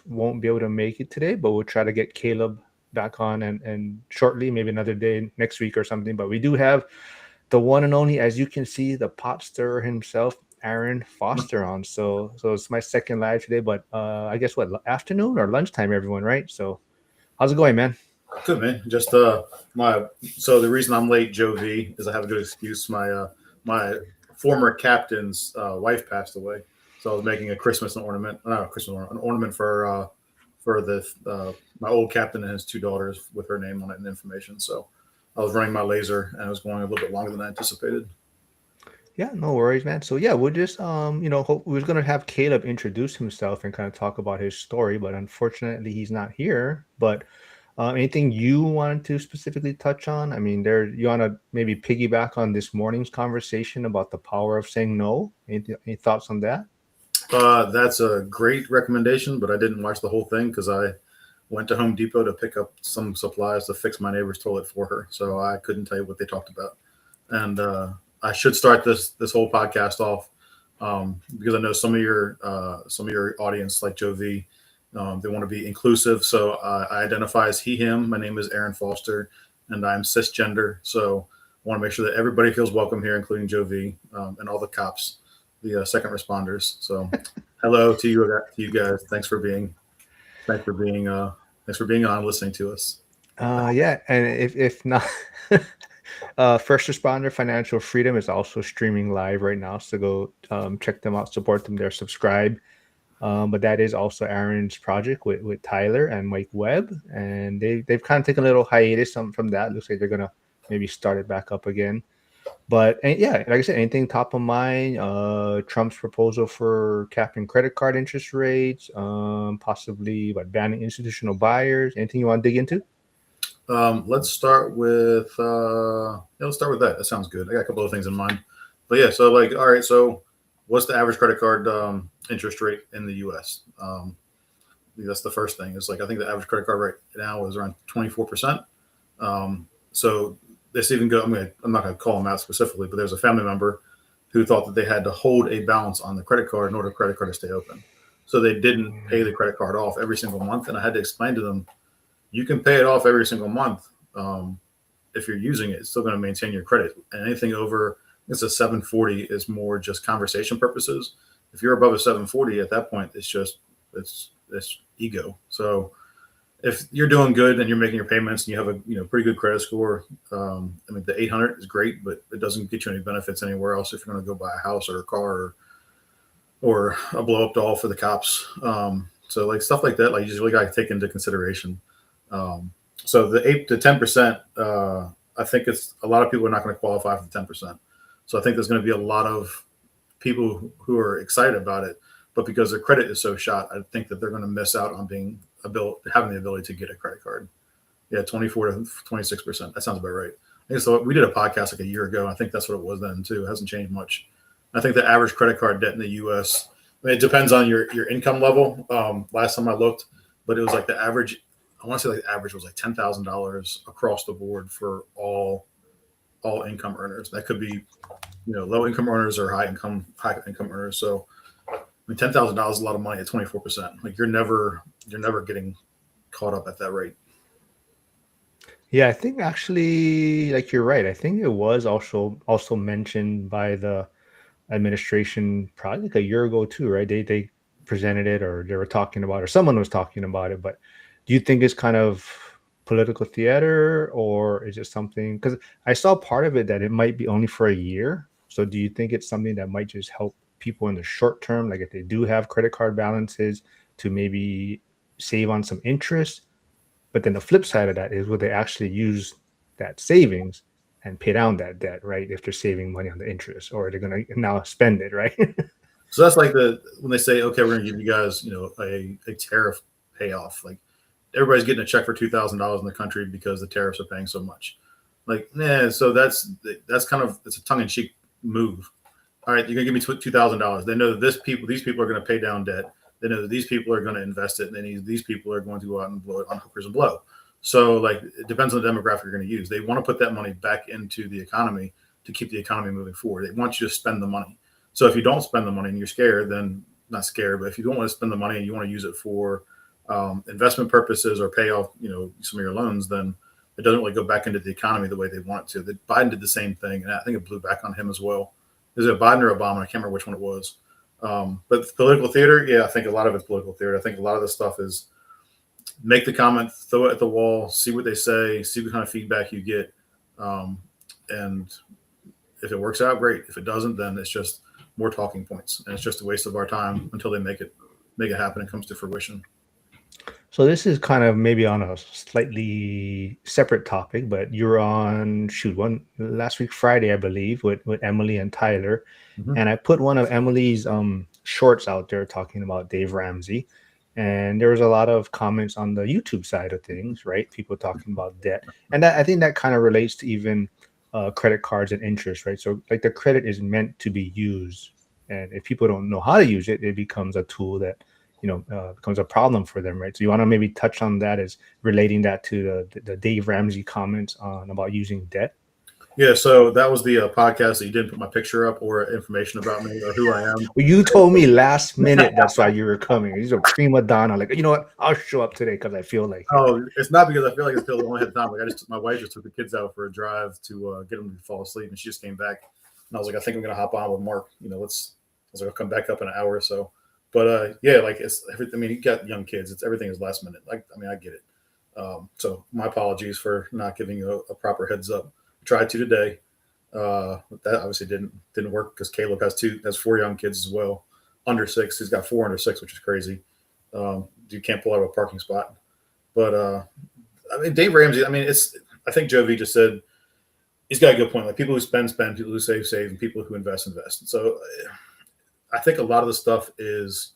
won't be able to make it today, but we'll try to get Caleb back on and shortly, maybe another day next week or something. But we do have the one and only, as you can see, the pot stirrer himself, Aaron Foster on. So it's my second live today, but I guess what, afternoon or lunchtime, everyone, right? So how's it going, man? Good, man. Just my so the reason I'm late, Joe V, is I have a good excuse. My former captain's wife passed away, so I was making a Christmas ornament, not a Christmas ornament, an ornament for the my old captain and his two daughters with her name on it and information. So I was running my laser and it was going a little bit longer than I anticipated. Yeah, no worries, man. So yeah, we'll just we are gonna have Caleb introduce himself and kind of talk about his story, but unfortunately he's not here. But anything you wanted to specifically touch on? I mean, there you want to maybe piggyback on this morning's conversation about the power of saying no. Any thoughts on that? That's a great recommendation, but I didn't watch the whole thing because I went to Home Depot to pick up some supplies to fix my neighbor's toilet for her, so I couldn't tell you what they talked about. And I should start this whole podcast off because I know some of your audience, like Joe V, they want to be inclusive. So I identify as he, him. My name is Aaron Foster, and I'm cisgender. So I want to make sure that everybody feels welcome here, including Joe V and all the cops, the second responders. So hello to you guys. Thanks for being thanks for being on, listening to us. Yeah, and if not, First Responder Financial Freedom is also streaming live right now, so go check them out, support them there, subscribe. But that is also Aaron's project with Tyler and Mike Webb, and they've kind of taken a little hiatus from that. Looks like they're gonna maybe start it back up again. But yeah, like I said, anything top of mind? Trump's proposal for capping credit card interest rates, possibly what banning institutional buyers. Anything you want to dig into? Let's start with let's start with that. That sounds good. I got a couple of things in mind, but yeah. So like, all right. So what's the average credit card interest rate in the U.S.? That's the first thing. It's like I think the average credit card right now is around 24%. So this even go. I'm not gonna call them out specifically, but there's a family member who thought that they had to hold a balance on the credit card in order for the credit card to stay open. So they didn't pay the credit card off every single month, and I had to explain to them you can pay it off every single month. If you're using it, it's still going to maintain your credit. And anything over, it's a 740 is more just conversation purposes. If you're above a 740 at that point, it's ego. So if you're doing good and you're making your payments and you have a pretty good credit score, I mean the 800 is great, but it doesn't get you any benefits anywhere else if you're going to go buy a house or a car or a blow up doll for the cops. So like stuff like that, like you just really got to take into consideration. So the 8 to 10%, I think it's a lot of people are not going to qualify for the 10%. So I think there's going to be a lot of people who are excited about it, but because their credit is so shot, I think that they're going to miss out on having the ability to get a credit card. Yeah, 24 to 26%. That sounds about right. I think so. We did a podcast like a year ago. I think that's what it was then too. It hasn't changed much. I think the average credit card debt in the U.S. I mean, it depends on your income level. Last time I looked, but it was like the average. I want to say like the average was like $10,000 across the board for all income earners. That could be low income earners or high income earners. So I mean, $10,000 is a lot of money at 24%. Like you're never getting caught up at that rate. Yeah, I think actually, like you're right. I think it was also mentioned by the administration probably like a year ago too, right? They presented it, or they were talking about it, or someone was talking about it. But do you think it's kind of political theater, or is it something? Because I saw part of it that it might be only for a year. So do you think it's something that might just help people in the short term, like if they do have credit card balances, to maybe save on some interest? But then the flip side of that is, will they actually use that savings and pay down that debt, right? If they're saving money on the interest, or they're going to now spend it, right? So that's like when they say, okay, we're going to give you guys, a tariff payoff. Like everybody's getting a check for $2,000 in the country because the tariffs are paying so much. Like, so that's kind of, it's a tongue in cheek move. All right, you're gonna give me $2,000. They know that these people are going to pay down debt. They know that these people are going to invest it, and then these people are going to go out and blow it on hookers and blow. So like it depends on the demographic you're going to use. They want to put that money back into the economy to keep the economy moving forward. They want you to spend the money. So if you don't spend the money and you're scared, then not scared, but if you don't want to spend the money and you want to use it for investment purposes or pay off, some of your loans, then it doesn't really go back into the economy the way they want it to. Biden did the same thing, and I think it blew back on him as well. Is it Biden or Obama? I can't remember which one it was. But political theater, yeah, I think a lot of it's political theater. I think a lot of the stuff is make the comment, throw it at the wall, see what they say, see what kind of feedback you get, and if it works out, great. If it doesn't, then it's just more talking points, and it's just a waste of our time until they make it happen and comes to fruition. So this is kind of maybe on a slightly separate topic, but you were on last week Friday, I believe, with Emily and Tyler, and I put one of Emily's shorts out there talking about Dave Ramsey, and there was a lot of comments on the YouTube side of things, right? People talking about debt, and I think that kind of relates to even credit cards and interest, right? So like the credit is meant to be used, and if people don't know how to use it, it becomes a tool that becomes a problem for them, right? So you want to maybe touch on that as relating that to the Dave Ramsey comments on about using debt. Yeah, so that was the podcast that you didn't put my picture up or information about me or who I am. Well, you told me last minute that's why you were coming. He's a prima donna. Like, you know what? I'll show up today because I feel like. Oh, it's not because I feel like it's because I only had time. Like my wife just took the kids out for a drive to get them to fall asleep, and she just came back. And I was like, I think I'm gonna hop on with Mark. I was like, I'll come back up in an hour or so. But yeah, like it's everything. I mean, you got young kids. Everything is last minute. Like, I mean, I get it. So my apologies for not giving you a proper heads up. I tried to today. That obviously didn't work because Caleb has 4 young kids as well, under 6. He's got 4 under 6, which is crazy. You can't pull out of a parking spot. But I mean, Dave Ramsey. I mean, I think Joe V just said he's got a good point. Like people who spend, people who save, and people who invest. And so I think a lot of the stuff is,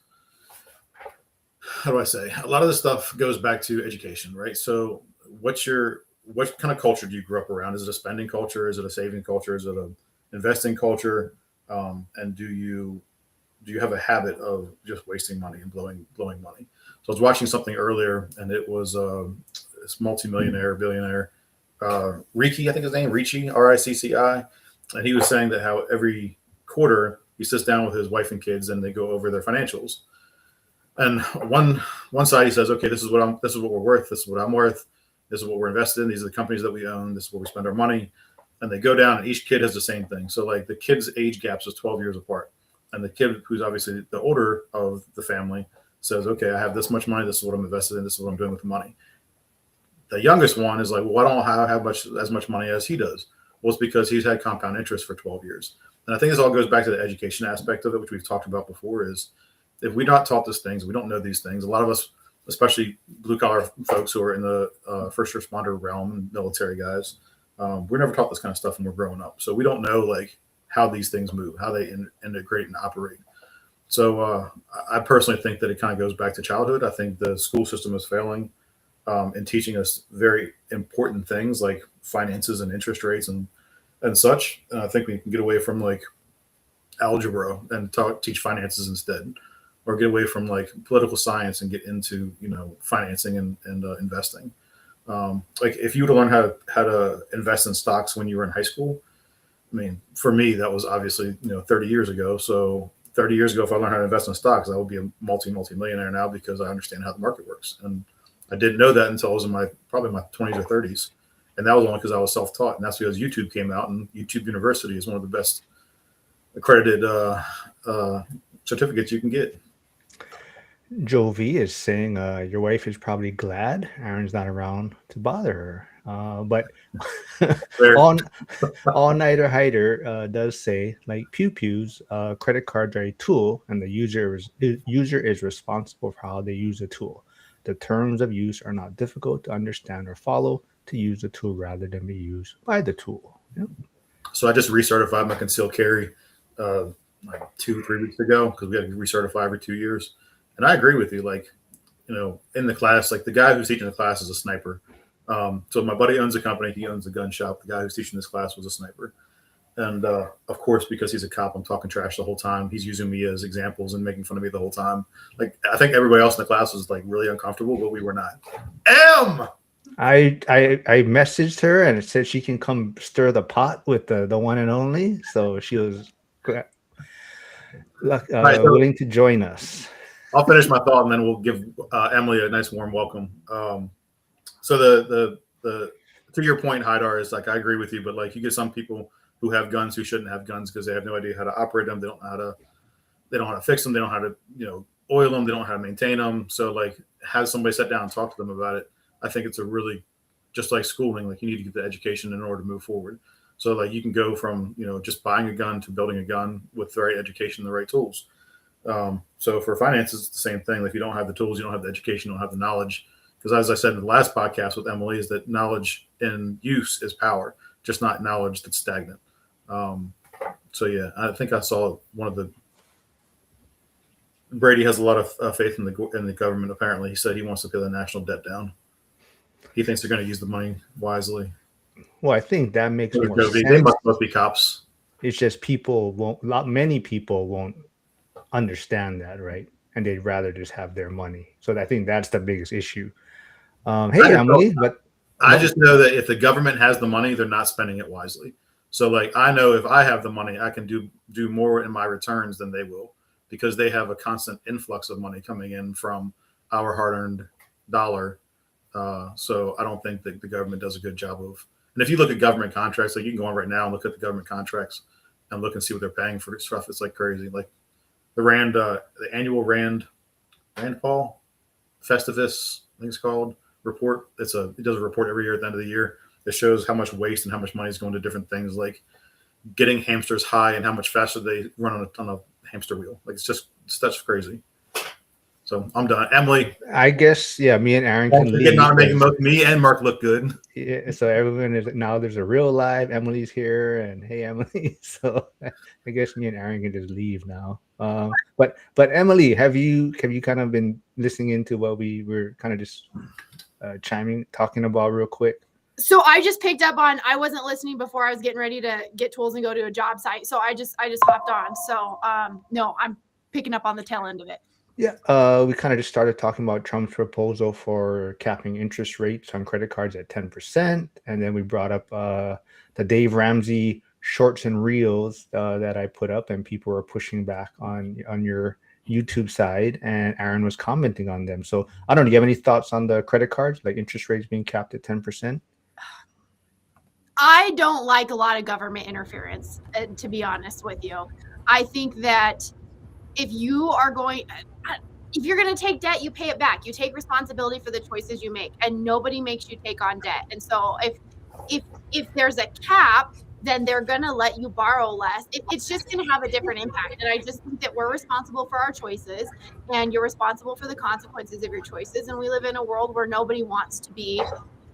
how do I say? A lot of the stuff goes back to education, right? So what kind of culture do you grow up around? Is it a spending culture? Is it a saving culture? Is it an investing culture? And do you have a habit of just wasting money and blowing money? So I was watching something earlier, and it was this multimillionaire, billionaire, Ricci, I think his name, Ricci, Ricci, and he was saying that how every quarter he sits down with his wife and kids, and they go over their financials. And one side he says, okay, this is what we're worth. This is what I'm worth. This is what we're invested in. These are the companies that we own. This is where we spend our money. And they go down, and each kid has the same thing. So like the kid's age gaps is 12 years apart. And the kid who's obviously the older of the family says, okay, I have this much money. This is what I'm invested in. This is what I'm doing with the money. The youngest one is like, well, I don't have as much money as he does. Well, it's because he's had compound interest for 12 years. And I think this all goes back to the education aspect of it, which we've talked about before, is if we're not taught these things, we don't know these things. A lot of us, especially blue-collar folks who are in the first responder realm and military guys, we're never taught this kind of stuff when we're growing up. So we don't know, like, how these things move, how they integrate and operate. So I personally think that it kind of goes back to childhood. I think the school system is failing in teaching us very important things like finances and interest rates and such. And I think we can get away from, like, algebra and teach finances instead, or get away from like political science and get into financing and investing. Like if you were to learn how to invest in stocks when you were in high school, I mean, for me that was obviously 30 years ago. So 30 years ago, if I learned how to invest in stocks, I would be a multi-millionaire now because I understand how the market works. And I didn't know that until I was in probably my 20s or 30s, and that was only because I was self-taught. And that's because YouTube came out, and YouTube University is one of the best accredited certificates you can get. Joe V is saying your wife is probably glad Aaron's not around to bother her. But all-nighter hider does say, like Pew Pew's, credit cards are a tool, and the user is responsible for how they use the tool. The terms of use are not difficult to understand or follow. To use the tool rather than be used by the tool. Yep. So I just recertified my concealed carry like 2-3 weeks ago because we had to recertify every 2 years. And I agree with you. Like, in the class, like the guy who's teaching the class is a sniper. So my buddy owns a company. He owns a gun shop. The guy who's teaching this class was a sniper. And of course, because he's a cop, I'm talking trash the whole time. He's using me as examples and making fun of me the whole time. Like, I think everybody else in the class was like really uncomfortable, but we were not. I messaged her and it said she can come stir the pot with the one and only. So she was willing to join us. I'll finish my thought and then we'll give Emily a nice warm welcome. So the to your point, Haidar, is like I agree with you, but like you get some people who have guns who shouldn't have guns because they have no idea how to operate them. They don't know how to fix them. They don't know how to oil them. They don't know how to maintain them. So like have somebody sit down and talk to them about it. I think it's a really just like schooling. Like you need to get the education in order to move forward. So like you can go from just buying a gun to building a gun with the right education and the right tools. So for finances, it's the same thing. Like if you don't have the tools, you don't have the education, you don't have the knowledge. Because as I said in the last podcast with Emily, is that knowledge in use is power, just not knowledge that's stagnant. So yeah, I think I saw one of the Brady has a lot of faith in the government. Apparently, he said he wants to pay the national debt down. He thinks they're going to use the money wisely. Well, I think that makes more sense. They must be cops. It's just many people won't understand that, right? And they'd rather just have their money. So I think that's the biggest issue. Hey, Emily, I just know that if the government has the money, they're not spending it wisely. So like I know if I have the money, I can do more in my returns than they will because they have a constant influx of money coming in from our hard-earned dollar. So I don't think that the government does a good job of. And if you look at government contracts, like you can go on right now and look at the government contracts and look and see what they're paying for stuff. It's like crazy. Like the annual Rand Paul Festivus, I think it's called, report. It does a report every year at the end of the year. It shows how much waste and how much money is going to different things, like getting hamsters high and how much faster they run on a hamster wheel. Like that's crazy. So I'm done. Emily, I guess me and Aaron can leave. Not making both me and Mark look good. Yeah, so everyone is now. There's a real live Emily's here, and hey, Emily. So I guess me and Aaron can just leave now. But Emily, have you kind of been listening into what we were kind of just talking about real quick? So I just picked up on. I wasn't listening before. I was getting ready to get tools and go to a job site. So I just hopped on. So no, I'm picking up on the tail end of it. Yeah, we kind of just started talking about Trump's proposal for capping interest rates on credit cards at 10%. And then we brought up the Dave Ramsey shorts and reels that I put up, and people were pushing back on your YouTube side, and Aaron was commenting on them. So I don't know, do you have any thoughts on the credit cards, like interest rates being capped at 10%? I don't like a lot of government interference, to be honest with you. I think that if you're going to take debt, you pay it back. You take responsibility for the choices you make, and nobody makes you take on debt. And so if there's a cap, then they're going to let you borrow less. It's just going to have a different impact. And I just think that we're responsible for our choices, and you're responsible for the consequences of your choices. And we live in a world where nobody wants to be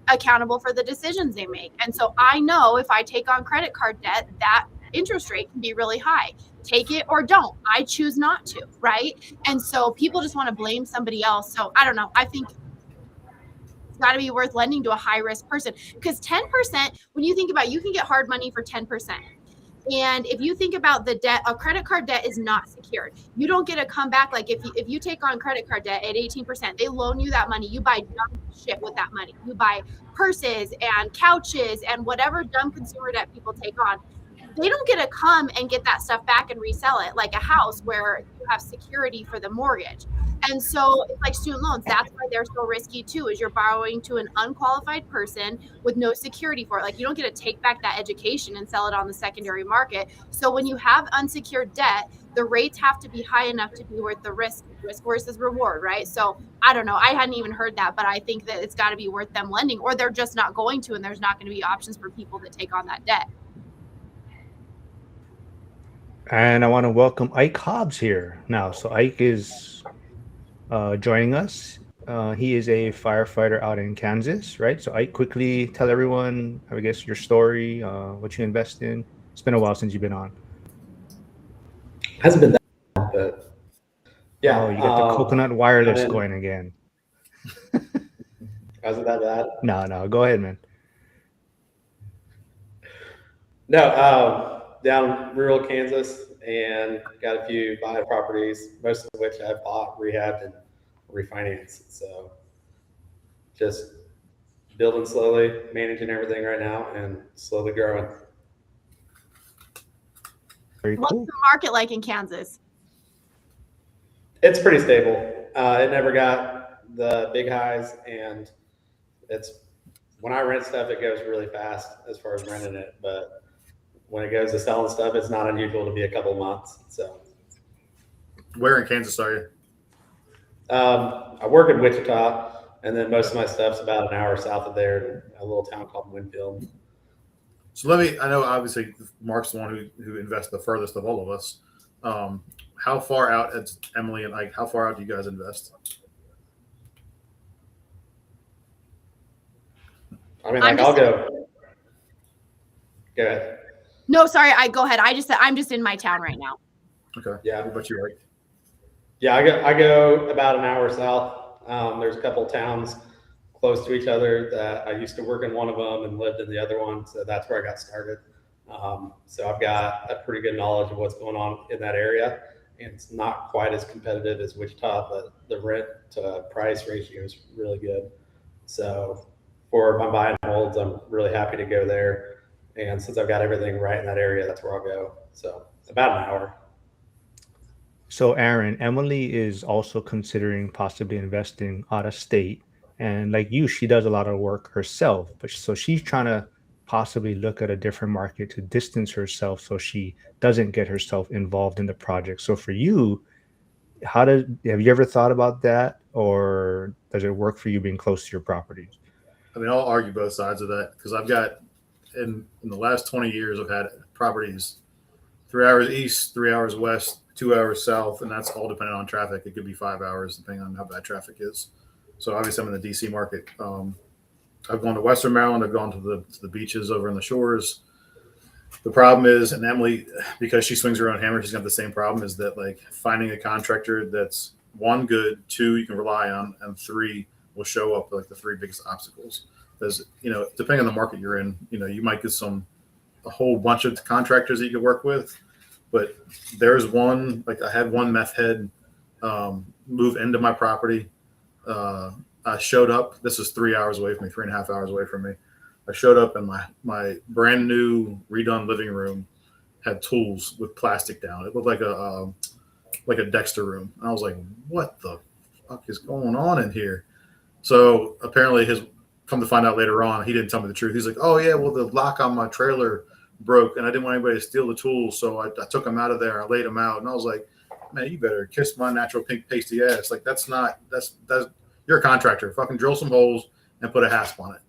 accountable for the decisions they make. And so I know if I take on credit card debt, that interest rate can be really high. Take it or don't. I choose not to, right? And so people just want to blame somebody else. So I don't know. I think it's got to be worth lending to a high-risk person, because 10%, when you think about it, you can get hard money for 10%. And if you think about the debt, a credit card debt is not secured. You don't get a comeback. Like if you take on credit card debt at 18%, they loan you that money. You buy dumb shit with that money. You buy purses and couches and whatever dumb consumer debt people take on. They don't get to come and get that stuff back and resell it like a house where you have security for the mortgage. And so it's like student loans. That's why they're so risky too, is you're borrowing to an unqualified person with no security for it. Like you don't get to take back that education and sell it on the secondary market. So when you have unsecured debt, the rates have to be high enough to be worth the risk versus reward, right? So I don't know. I hadn't even heard that, but I think that it's got to be worth them lending, or they're just not going to, and there's not going to be options for people that take on that debt. And I want to welcome Ike Hobbs here now. So Ike is joining us. He is a firefighter out in Kansas, right? So Ike, quickly tell everyone, I guess, your story, what you invest in. It's been a while since you've been on. Hasn't been that long, but yeah. Oh, you got the coconut wireless going again. Wasn't that bad? No, go ahead, man. No, down rural Kansas, and got a few buy properties, most of which I've bought, rehabbed, and refinanced. So just building slowly, managing everything right now, and slowly growing. Very cool. What's the market like in Kansas? It's pretty stable. It never got the big highs, and it's when I rent stuff, it goes really fast as far as renting it. But when it goes to selling stuff, it's not unusual to be a couple months. So, Where in Kansas are you? I work in Wichita, and then most of my stuff's about an hour south of there, in a little town called Winfield. So I know obviously Mark's the one who invests the furthest of all of us. How far out, it's Emily and Ike, how far out do you guys invest? I mean, I'm like I'll just- go. Go ahead. No, sorry, I go ahead. I'm just in my town right now. Okay. Yeah. What about you, Ike? Yeah, I go about an hour south. There's a couple towns close to each other that I used to work in one of them and lived in the other one, so that's where I got started. So I've got a pretty good knowledge of what's going on in that area, and it's not quite as competitive as Wichita, but the rent to price ratio is really good. So for my buy and holds, I'm really happy to go there. And since I've got everything right in that area, that's where I'll go. So about an hour. So, Aaron, Emily is also considering possibly investing out of state. And like you, she does a lot of work herself. But so she's trying to possibly look at a different market to distance herself so she doesn't get herself involved in the project. So for you, have you ever thought about that? Or does it work for you being close to your properties? I mean, I'll argue both sides of that because I've got in the last 20 years, I've had properties 3 hours east, 3 hours west, 2 hours south, and that's all dependent on traffic. It could be 5 hours depending on how bad traffic is. So obviously, I'm in the DC market. I've gone to Western Maryland. I've gone to the beaches over in the shores. The problem is, and Emily, because she swings her own hammer, she's got the same problem. Is that like finding a contractor that's one, good, two, you can rely on, and three, will show up like the three biggest obstacles. Because depending on the market you're in, you might get a whole bunch of contractors that you could work with, but there's one. Like I had one meth head move into my property. I showed up. This is 3 hours away from me, 3.5 hours away from me. I showed up and my brand new redone living room had tools with plastic down. It looked like a Dexter room. And I was like, what the fuck is going on in here? So apparently come to find out later on, he didn't tell me the truth. He's like, oh yeah, well the lock on my trailer broke and I didn't want anybody to steal the tools. So I took them out of there. I laid them out. And I was like, man, you better kiss my natural pink pasty ass. Like that's you're a contractor. Fucking drill some holes and put a hasp on it.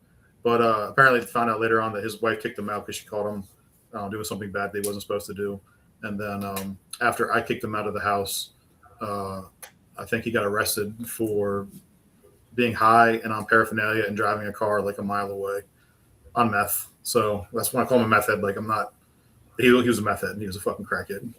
But apparently found out later on that his wife kicked him out because she caught him doing something bad that he wasn't supposed to do. And then after I kicked him out of the house, I think he got arrested for being high and on paraphernalia and driving a car like a mile away on meth. So that's when I call him a meth head. Like he was a meth head and he was a fucking crackhead.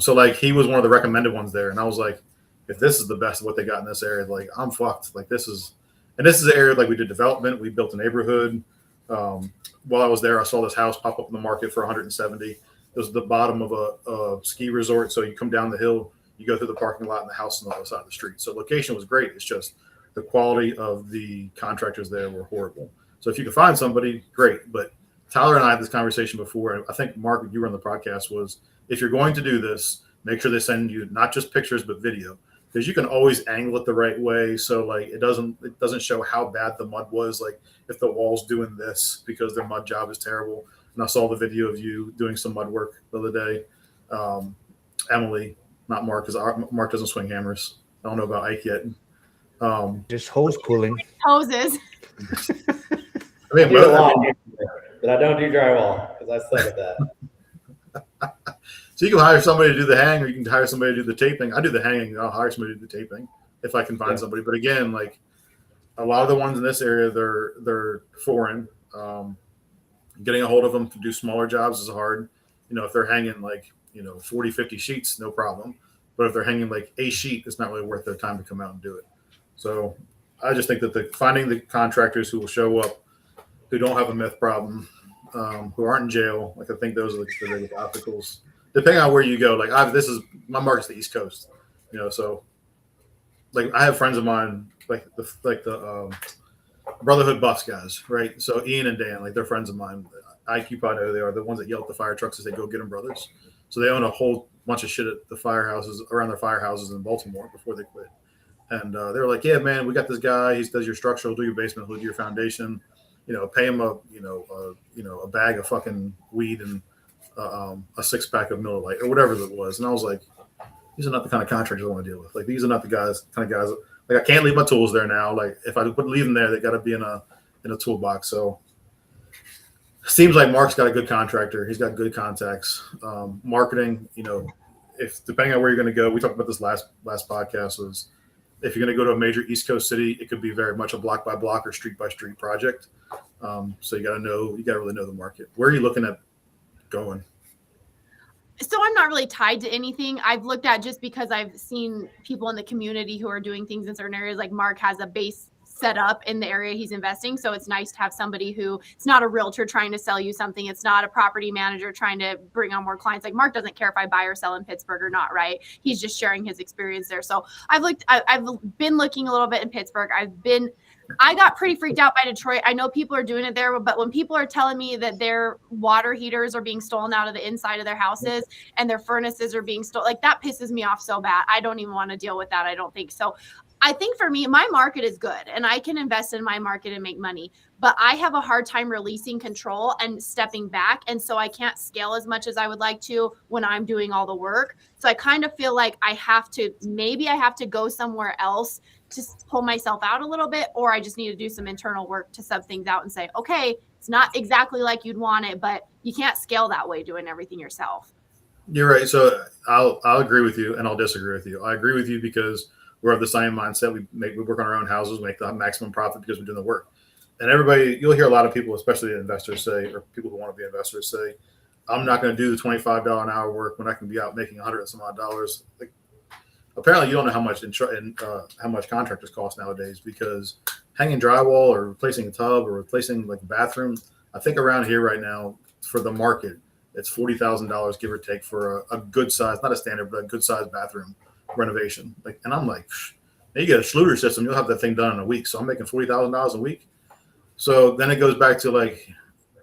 So like he was one of the recommended ones there. And I was like, if this is the best of what they got in this area, like I'm fucked. Like this is the area, like we did development. We built a neighborhood. While I was there, I saw this house pop up in the market for 170. It was the bottom of a ski resort. So you come down the hill, you go through the parking lot and the house on the other side of the street. So location was great. It's just the quality of the contractors there were horrible. So if you can find somebody, great. But Tyler and I had this conversation before. And I think Mark, you were on the podcast, was if you're going to do this, make sure they send you not just pictures, but video. Because you can always angle it the right way, so like it doesn't show how bad the mud was. Like if the wall's doing this because their mud job is terrible. And I saw the video of you doing some mud work the other day. Emily, not Mark, because Mark doesn't swing hammers. I don't know about Ike yet. Just hose pulling. Hoses. I mean, do a lot, but I don't do drywall because I suck at that. So you can hire somebody to do the hang, or you can hire somebody to do the taping. I do the hanging. I'll hire somebody to do the taping if I can find somebody. But again, like a lot of the ones in this area, they're foreign. Getting a hold of them to do smaller jobs is hard. If they're hanging like 40, 50 sheets, no problem. But if they're hanging like a sheet, it's not really worth their time to come out and do it. So I just think that finding the contractors who will show up, who don't have a meth problem, who aren't in jail, like I think those are the biggest obstacles. Depending on where you go, like my market's the East Coast, so like I have friends of mine, like the Brotherhood Buffs guys, right? So Ian and Dan, like they're friends of mine. IQ probably know who they are, the ones that yell at the fire trucks as they go get them brothers. So they own a whole bunch of shit at the firehouses around their firehouses in Baltimore before they quit. And they were like, "Yeah, man, we got this guy. He does your structural, do your basement, he'll do your foundation. Pay him a bag of fucking weed and a 6-pack of Miller Lite or whatever it was." And I was like, "These are not the kind of contractors I want to deal with. Like, these are not the kind of guys. Like, I can't leave my tools there now. Like, if I leave them there, they got to be in a toolbox." So, seems like Mark's got a good contractor. He's got good contacts. Marketing, if depending on where you're going to go, we talked about this last podcast, was if you're going to go to a major East Coast city, it could be very much a block by block or street by street project. So you got to really know the market. Where are you looking at going? So I'm not really tied to anything. I've looked at, just because I've seen people in the community who are doing things in certain areas. Like Mark has a base set up in the area he's investing. So it's nice to have somebody who, it's not a realtor trying to sell you something. It's not a property manager trying to bring on more clients. Like Mark doesn't care if I buy or sell in Pittsburgh or not, right? He's just sharing his experience there. So I've been looking a little bit in Pittsburgh. I got pretty freaked out by Detroit. I know people are doing it there, but when people are telling me that their water heaters are being stolen out of the inside of their houses and their furnaces are being stolen, like, that pisses me off so bad. I don't even want to deal with that. I don't think so. I think for me, my market is good and I can invest in my market and make money, but I have a hard time releasing control and stepping back. And so I can't scale as much as I would like to when I'm doing all the work. So I kind of feel like I have to go somewhere else to pull myself out a little bit, or I just need to do some internal work to sub things out and say, okay, it's not exactly like you'd want it, but you can't scale that way doing everything yourself. You're right. So I'll agree with you and I'll disagree with you. I agree with you because we're of the same mindset. We work on our own houses, make the maximum profit because we're doing the work. And you'll hear a lot of people, especially investors say, or people who want to be investors say, "I'm not going to do the $25 an hour work when I can be out making $100 and some odd dollars." Like, apparently you don't know how much contractors cost nowadays, because hanging drywall or replacing a tub or replacing like a bathroom, I think around here right now for the market, it's $40,000 give or take for a good size, not a standard, but a good size bathroom renovation. Like, and I'm like, you get a Schluter system, you'll have that thing done in a week. So I'm making $40,000 a week. So then it goes back to like,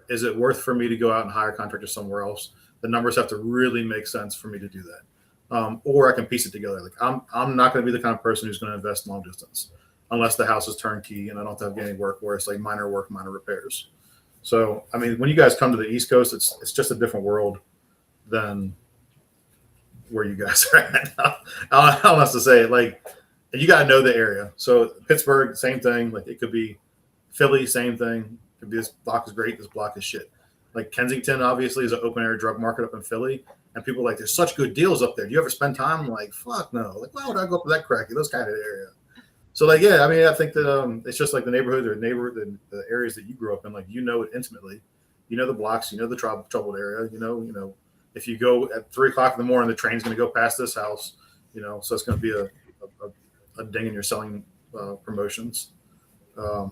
is it worth for me to go out and hire contractors somewhere else? The numbers have to really make sense for me to do that. Or I can piece it together. Like, I'm not going to be the kind of person who's going to invest long distance unless the house is turnkey and I don't have to have any work where it's like minor work, minor repairs. So, I mean, when you guys come to the East Coast, it's just a different world than where you guys are at now. I don't have to say it. Like, you got to know the area. So Pittsburgh, same thing. Like, it could be Philly, same thing. It could be this block is great, this block is shit. Like Kensington, obviously, is an open air drug market up in Philly. And people are like, there's such good deals up there. Do you ever spend time? I'm like, fuck no. Like, why would I go up to that cracky? Those kind of area. So, like, yeah, I mean, I think that it's just like the neighborhood or the areas that you grew up in. Like, you know it intimately. You know the blocks. You know the troubled area. You know. If you go at 3:00 in the morning, the train's going to go past this house. So it's going to be a ding in your selling promotions. I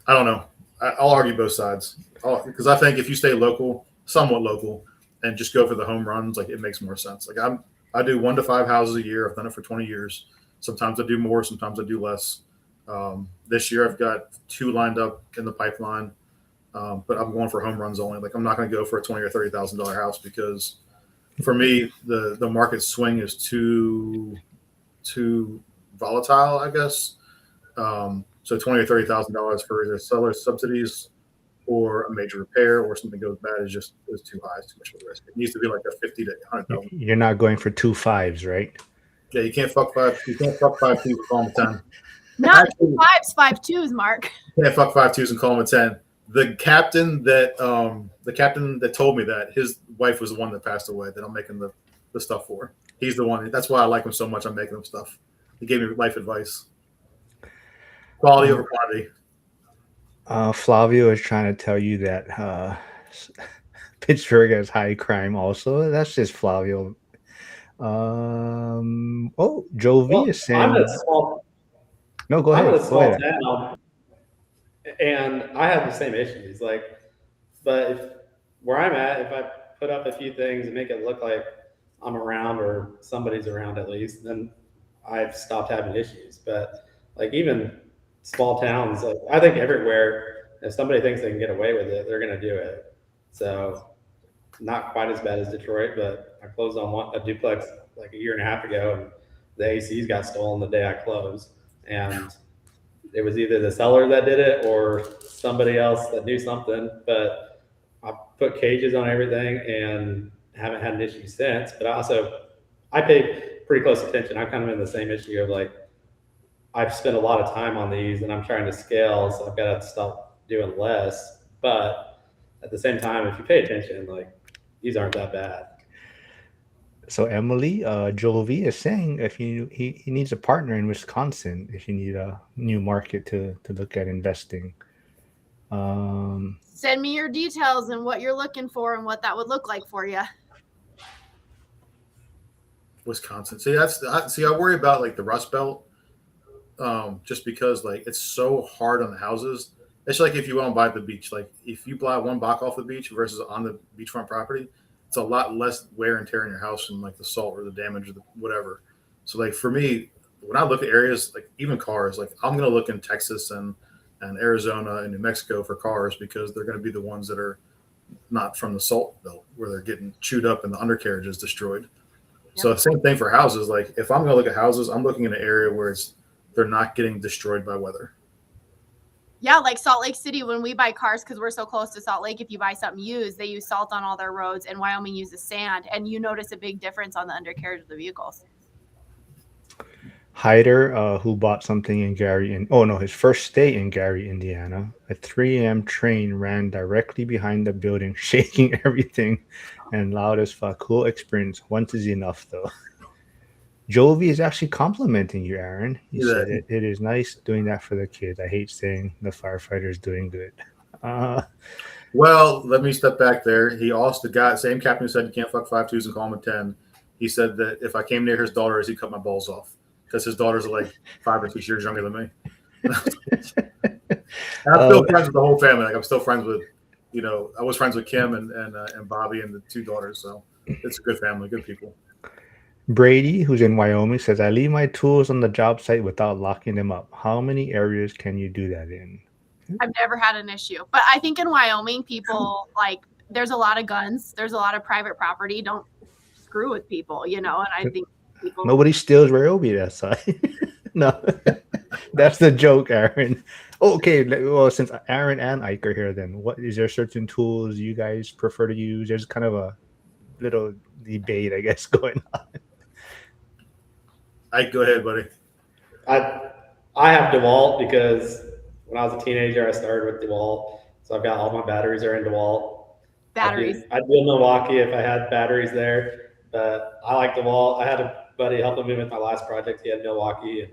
don't know. I'll argue both sides because I think if you stay local, somewhat local, and just go for the home runs, like, it makes more sense. Like, I do 1 to 5 houses a year. I've done it for 20 years. Sometimes I do more. Sometimes I do less. This year I've got 2 lined up in the pipeline. But I'm going for home runs only. Like, I'm not going to go for a $20,000 or $30,000 house because for me, the market swing is too volatile, I guess. So $20,000 or $30,000 for either seller subsidies or a major repair or something goes bad is too high. It's too much of a risk. It needs to be like a $50,000 to $100,000. You're not going for 2 5s, right? Yeah, you can't fuck 5. You can't fuck 5 2s and call them a 10. Not 5s, 5 2s, Mark. You can't fuck 5 2s and call them a 10. The captain that told me that, his wife was the one that passed away that I'm making the stuff for. He's the one. That's why I like him so much. I'm making him stuff. He gave me life advice. Quality over quantity. Flavio is trying to tell you that Pittsburgh has high crime also. That's just Flavio. Joe V is saying. No, go ahead. I'm in a small town. And I have the same issues. Like, but where I'm at, if I put up a few things and make it look like I'm around or somebody's around at least, then I've stopped having issues. But like, even small towns, like, I think everywhere, if somebody thinks they can get away with it, they're going to do it. So not quite as bad as Detroit, but I closed on a duplex like a year and a half ago, and the ACs got stolen the day I closed. And it was either the seller that did it or somebody else that knew something. But I put cages on everything and haven't had an issue since. But I pay pretty close attention. I'm kind of in the same issue of like, I've spent a lot of time on these and I'm trying to scale, so I've got to stop doing less. But at the same time, if you pay attention, like these aren't that bad. So Emily, Joel V is saying if he needs a partner in Wisconsin if you need a new market to look at investing. Send me your details and what you're looking for and what that would look like for you. Wisconsin. See, I worry about like the Rust Belt, just because like it's so hard on the houses. It's like if you want to buy the beach, like if you buy one block off the beach versus on the beachfront property, it's a lot less wear and tear in your house from like the salt or the damage or the whatever. So like for me, when I look at areas like even cars, like I'm gonna look in Texas and Arizona and New Mexico for cars because they're gonna be the ones that are not from the salt belt where they're getting chewed up and the undercarriage is destroyed. So same thing for houses. Like if I'm going to look at houses, I'm looking in an area where they're not getting destroyed by weather. Yeah, like Salt Lake City, when we buy cars, because we're so close to Salt Lake, if you buy something used, they use salt on all their roads, and Wyoming uses sand, and you notice a big difference on the undercarriage of the vehicles. Hyder, who bought something in his first stay in Gary, Indiana, a 3 a.m. train ran directly behind the building, shaking everything and loud as fuck. Cool experience. Once is enough, though. Jovi is actually complimenting you, Aaron. He said it is nice doing that for the kids. I hate saying the firefighter's doing good. Well, let me step back there. He also got same captain who said you can't fuck 5.2s and call him a 10. He said that if I came near his daughters, he'd cut my balls off because his daughters are like 5 or 6 years younger than me. And I'm still friends with the whole family. Like I'm still friends with, I was friends with Kim and Bobby and the 2 daughters. So it's a good family, good people. Brady, who's in Wyoming, says, I leave my tools on the job site without locking them up. How many areas can you do that in? I've never had an issue. But I think in Wyoming, people, like, there's a lot of guns. There's a lot of private property. Don't screw with people, and I think people... Nobody steals Ryobi that side. No, that's the joke, Aaron. Okay, well, since Aaron and Ike are here, then what is there certain tools you guys prefer to use? There's kind of a little debate, I guess, going on. Ike, go ahead, buddy. I have DeWalt because when I was a teenager, I started with DeWalt. So I've got all my batteries are in DeWalt. Batteries. I'd be in Milwaukee if I had batteries there, but I like DeWalt. I had a buddy helping me with my last project. He had Milwaukee and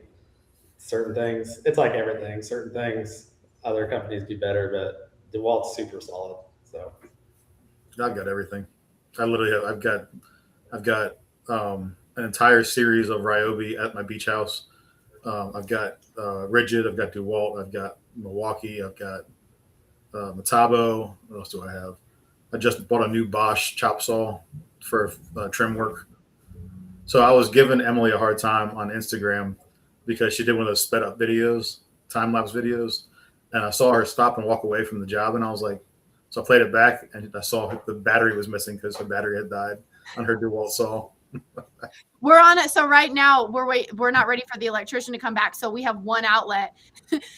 certain things. It's like everything. Certain things other companies do better, but DeWalt's super solid. So I've got everything. I literally have. I've got an entire series of Ryobi at my beach house. I've got Rigid. I've got DeWalt. I've got Milwaukee. I've got Metabo. What else do I have? I just bought a new Bosch chop saw for trim work. So I was giving Emily a hard time on Instagram because she did one of those sped up videos, time lapse videos, and I saw her stop and walk away from the job, and I was like, so I played it back, and I saw the battery was missing because her battery had died on her DeWalt saw. We're on it. So right now we're not ready for the electrician to come back. So we have one outlet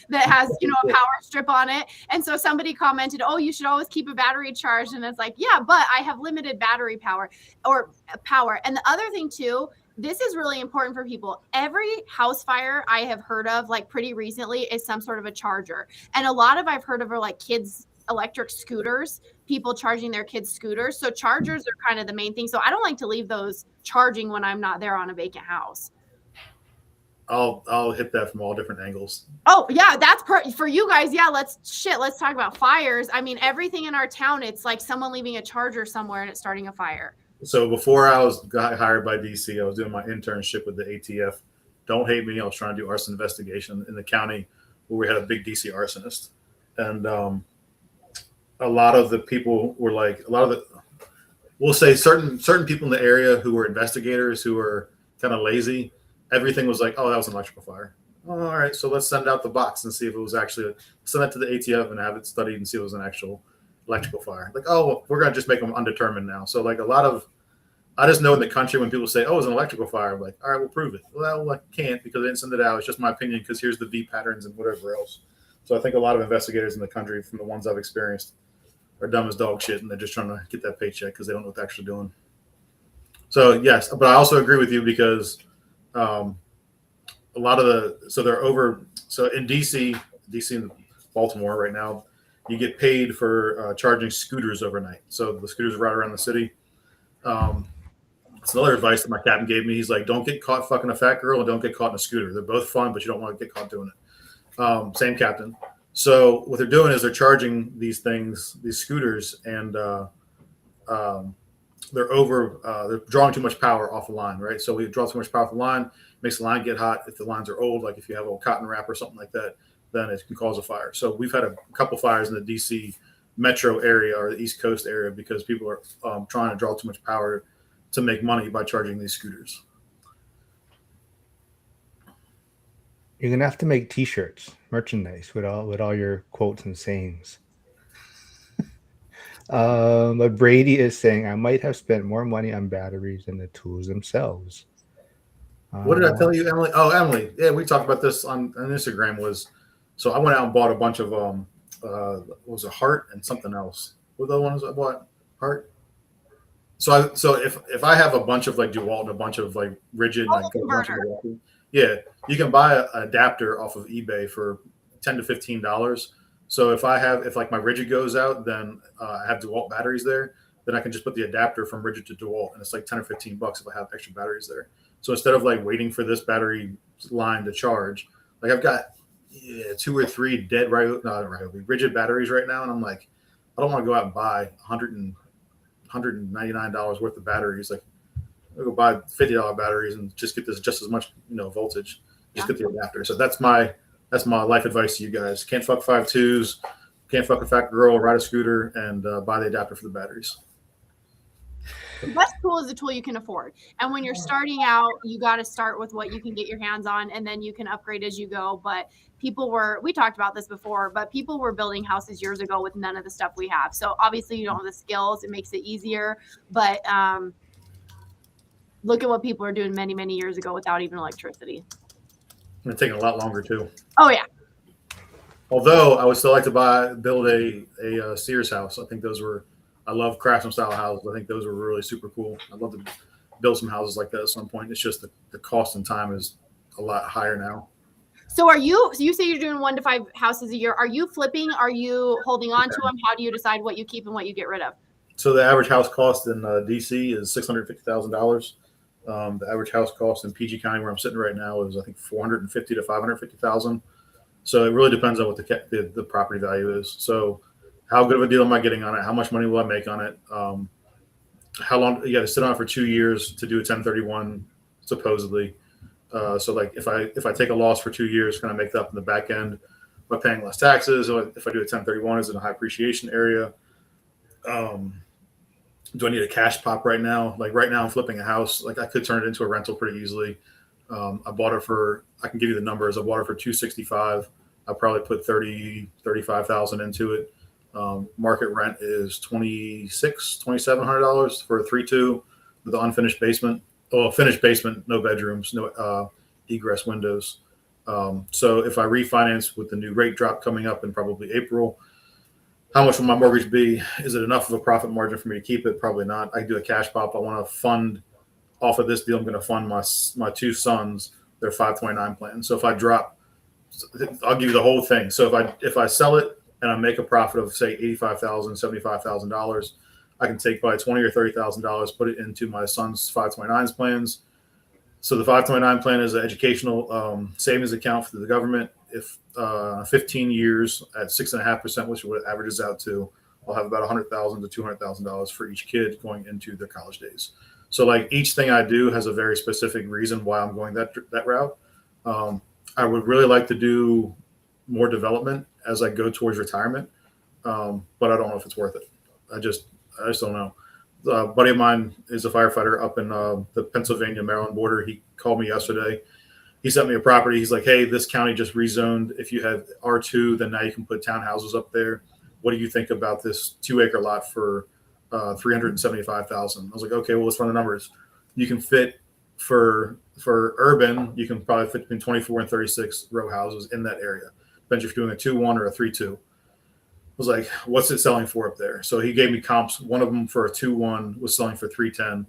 that has, a power strip on it. And so somebody commented, oh, you should always keep a battery charged. And it's like, yeah, but I have limited battery power. And the other thing too, this is really important for people. Every house fire I have heard of, like pretty recently, is some sort of a charger. And a lot of I've heard of are like kids' electric scooters, people charging their kids' scooters. So chargers are kind of the main thing. So I don't like to leave those charging when I'm not there on a vacant house. I'll hit that from all different angles. Oh yeah, that's for you guys. Yeah, let's talk about fires. I mean, everything in our town, it's like someone leaving a charger somewhere and it's starting a fire. So before I got hired by DC, I was doing my internship with the ATF. Don't hate me. I was trying to do arson investigation in the county where we had a big DC arsonist. And a lot of the people were like, we'll say certain people in the area who were investigators who were kind of lazy. Everything was like, oh, that was an electrical fire. Oh, all right, so let's send out the box and see if it was actually, send that to the ATF and have it studied and see if it was an actual electrical fire. Like, oh, well, we're going to just make them undetermined now. So like a lot of I just know in the country when people say, "Oh, it's an electrical fire," I'm like, "All right, we'll prove it." Well, I can't because I didn't send it out. It's just my opinion because here's the V patterns and whatever else. So I think a lot of investigators in the country, from the ones I've experienced, are dumb as dog shit, and they're just trying to get that paycheck because they don't know what they're actually doing. So yes, but I also agree with you because a lot of they're over. So in DC and Baltimore right now, you get paid for charging scooters overnight. So the scooters right around the city. It's another advice that my captain gave me. He's like, don't get caught fucking a fat girl and don't get caught in a scooter. They're both fun, but you don't want to get caught doing it. Same captain. So what they're doing is they're charging these scooters, and they're drawing too much power off the line, right? So we draw too much power off the line, makes the line get hot. If the lines are old, like if you have a cotton wrap or something like that, then it can cause a fire. So we've had a couple fires in the DC metro area or the East Coast area because people are trying to draw too much power to make money by charging these scooters. You're gonna have to make T-shirts, merchandise with all your quotes and sayings. But Brady is saying I might have spent more money on batteries than the tools themselves. What did I tell you, Emily? Oh, Emily. Yeah, we talked about this on Instagram. So I went out and bought a bunch of what was a Heart and something else. What were the ones I bought? Heart. So if I have a bunch of like DeWalt and a bunch of like Rigid, yeah, you can buy an adapter off of eBay for $10 to $15. So if like my Rigid goes out, then I have DeWalt batteries there. Then I can just put the adapter from Rigid to DeWalt, and it's like $10 or $15 if I have extra batteries there. So instead of like waiting for this battery line to charge, like I've got 2 or 3 dead Rigid batteries right now, and I'm like, I don't want to go out and buy $199 worth of batteries. Like, I'll go buy $50 batteries and just get this just as much voltage. Just get the adapter. So that's my life advice to you guys. Can't fuck 5.2s, can't fuck a fat girl, ride a scooter, and buy the adapter for the batteries. The best tool is the tool you can afford. And when you're starting out, you got to start with what you can get your hands on, and then you can upgrade as you go. But we talked about this before, but people were building houses years ago with none of the stuff we have. So obviously you don't have the skills. It makes it easier. But look at what people are doing many, many years ago without even electricity. It's taking a lot longer too. Oh, yeah. Although I would still like to build a Sears house. I love craftsman style houses. I think those were really super cool. I'd love to build some houses like that at some point. It's just the cost and time is a lot higher now. So you say you're doing 1 to 5 houses a year. Are you flipping? Are you holding on to them? How do you decide what you keep and what you get rid of? So the average house cost in DC is $650,000. The average house cost in PG County, where I'm sitting right now, is I think $450,000 to $550,000. So it really depends on what the property value is. So how good of a deal am I getting on it? How much money will I make on it? How long you got to sit on it for 2 years to do a 1031 supposedly. So like if I take a loss for 2 years, can I make that up in the back end by paying less taxes? Or if I do a 1031, is it in a high appreciation area? Do I need a cash pop right now? Like right now I'm flipping a house. Like I could turn it into a rental pretty easily. I bought it I can give you the numbers. I bought it for $265,000. I probably put $35,000 into it. Market rent is $2,700 for a 3.2 with an unfinished basement. Oh, finished basement, no bedrooms, no egress windows. So if I refinance with the new rate drop coming up in probably April, how much will my mortgage be? Is it enough of a profit margin for me to keep it? Probably not. I do a cash pop. I want to fund off of this deal. I'm going to fund my 2 sons their 529 plan. So if I drop, I'll give you the whole thing. So if I sell it and I make a profit of say $85,000, $75,000, I can take probably $20,000 or $30,000, put it into my son's 529s plans. So the 529 plan is an educational savings account for the government. If 15 years at 6.5%, which is what it averages out to, I'll have about $100,000 to $200,000 for each kid going into their college days. So like each thing I do has a very specific reason why I'm going that route. I would really like to do more development as I go towards retirement, but I don't know if it's worth it. I just don't know. A buddy of mine is a firefighter up in the Pennsylvania-Maryland border. He called me yesterday. He sent me a property. He's like, hey, this county just rezoned. If you have R2, then now you can put townhouses up there. What do you think about this 2-acre lot for $375,000. I was like, okay, well, let's run the numbers. You can fit for urban, you can probably fit between 24 and 36 row houses in that area. Depends if you're doing a 2-1 or a 3-2. I was like, what's it selling for up there? So he gave me comps. One of them for a 2-1 was selling for 310.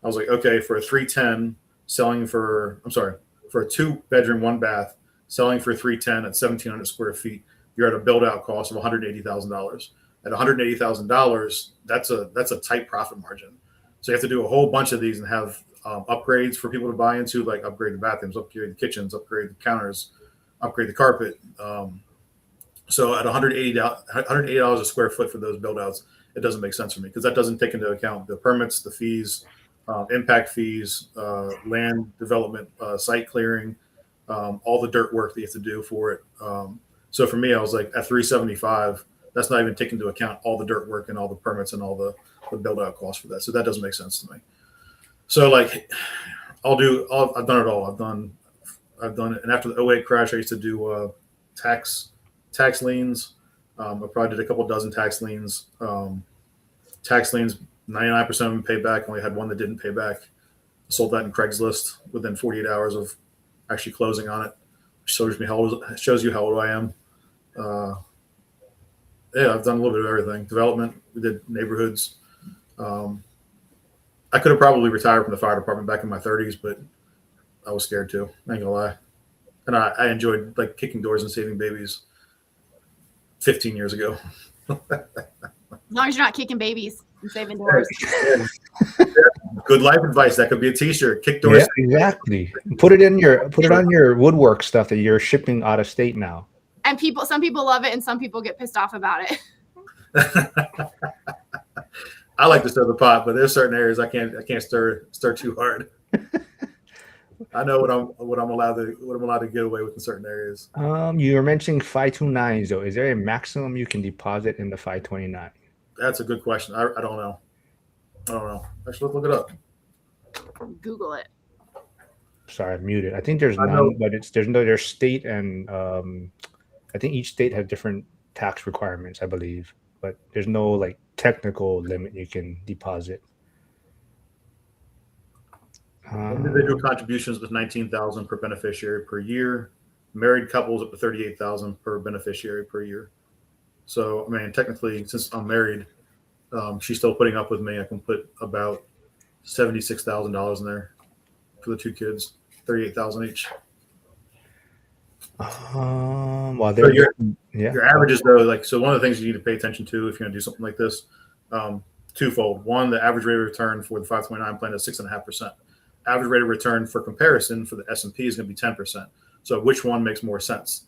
I was like, okay, for a 310, for a 2-bedroom, 1-bath, selling for 310 at 1,700 square feet, you're at a build out cost of $180,000. At $180,000, that's a tight profit margin. So you have to do a whole bunch of these and have upgrades for people to buy into, like upgrade the bathrooms, upgrade the kitchens, upgrade the counters, upgrade the carpet. So at $180 a square foot for those build outs, it doesn't make sense for me because that doesn't take into account the permits, the fees, impact fees, land development, site clearing, all the dirt work that you have to do for it. So for me, I was like, at 375, that's not even taking into account all the dirt work and all the permits and all the build out costs for that. So that doesn't make sense to me. So like, I've done it all. I've done it. And after the 2008 crash, I used to do tax liens. I probably did a couple dozen tax liens. Tax liens, 99% of them paid back. Only had one that didn't pay back. I sold that in Craigslist within 48 hours of actually closing on it. Shows you how old I am. Yeah, I've done a little bit of everything. Development, we did neighborhoods. I could have probably retired from the fire department back in my 30s, but I was scared too. I ain't gonna lie. And I enjoyed like kicking doors and saving babies 15 years ago. As long as you're not kicking babies and saving doors. Good life advice. That could be a T-shirt. Kick doors. Yeah, exactly. Put it on your woodwork stuff that you're shipping out of state now. And some people love it and some people get pissed off about it. I like to stir the pot, but there's certain areas I can't stir too hard. I know what I'm allowed to get away with in certain areas. You were mentioning 529s though. Is there a maximum you can deposit in the 529? That's a good question. I don't know. Actually, let's look it up. Google it. Sorry, I'm muted. I think there's none, but there's state and I think each state has different tax requirements, I believe, but there's no like technical limit you can deposit. Individual contributions with $19,000 per beneficiary per year. Married couples up to $38,000 per beneficiary per year. So, I mean, technically, since I'm married, she's still putting up with me. I can put about $76,000 in there for the 2 kids, $38,000 each. Well, So yeah. your averages though, like, so one of the things you need to pay attention to if you're going to do something like this, twofold. One, the average rate of return for the 529 plan is 6.5%. Average rate of return for comparison for the S&P is going to be 10%. So which one makes more sense?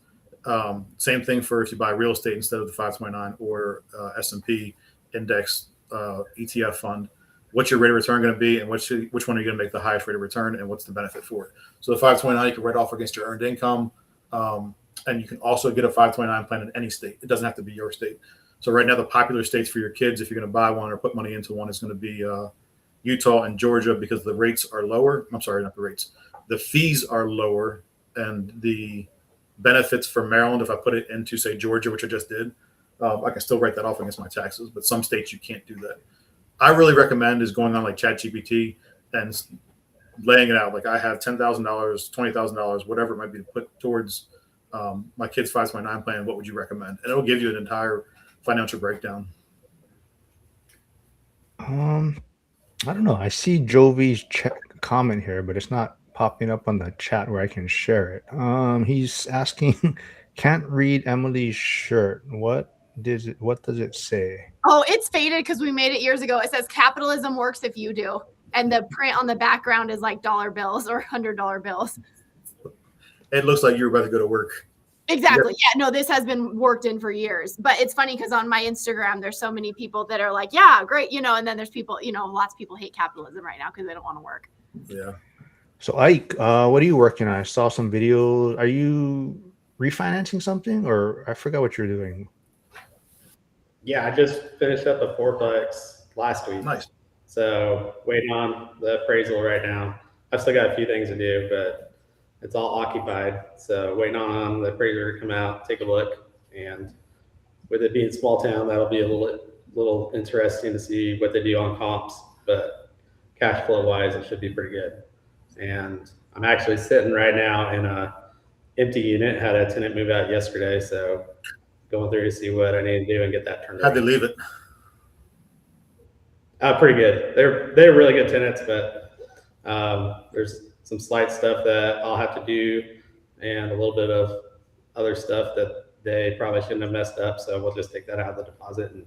Same thing for if you buy real estate instead of the 529 or S&P index ETF fund. What's your rate of return going to be, and which one are you going to make the highest rate of return, and what's the benefit for it? So the 529 you can write off against your earned income, and you can also get a 529 plan in any state. It doesn't have to be your state. So right now the popular states for your kids, if you're going to buy one or put money into one, is going to be Utah and Georgia because the rates are lower. I'm sorry, not the rates. The fees are lower, and the benefits for Maryland, if I put it into, say, Georgia, which I just did, I can still write that off against my taxes. But some states you can't do that. I really recommend is going on like ChatGPT and laying it out. Like I have $10,000, $20,000, whatever it might be to put towards my kid's 529 plan. What would you recommend? And it'll give you an entire financial breakdown. I don't know. I see Jovi's comment here, but it's not popping up on the chat where I can share it. He's asking, can't read Emily's shirt. What does it say? Oh, it's faded because we made it years ago. It says capitalism works if you do. And the print on the background is like dollar bills or $100 bills. It looks like you're about to go to work. Exactly. Yeah, no, this has been worked in for years. But it's funny because on my Instagram, there's so many people that are like, yeah, great. And then there's people, lots of people hate capitalism right now because they don't want to work. Yeah. So Ike, what are you working on? I saw some videos. Are you refinancing something, or I forgot what you're doing? Yeah, I just finished up a fourplex last week. Nice. So waiting on the appraisal right now. I've still got a few things to do, but it's all occupied. So waiting on the appraiser to come out, take a look. And with it being small town, that'll be a little little interesting to see what they do on comps, but cash flow wise, it should be pretty good. And I'm actually sitting right now in a empty unit. Had a tenant move out yesterday, so going through to see what I need to do and get that turned How'd they around. leave it? Pretty good. They're really good tenants, but there's some slight stuff that I'll have to do, and a little bit of other stuff that they probably shouldn't have messed up. So we'll just take that out of the deposit and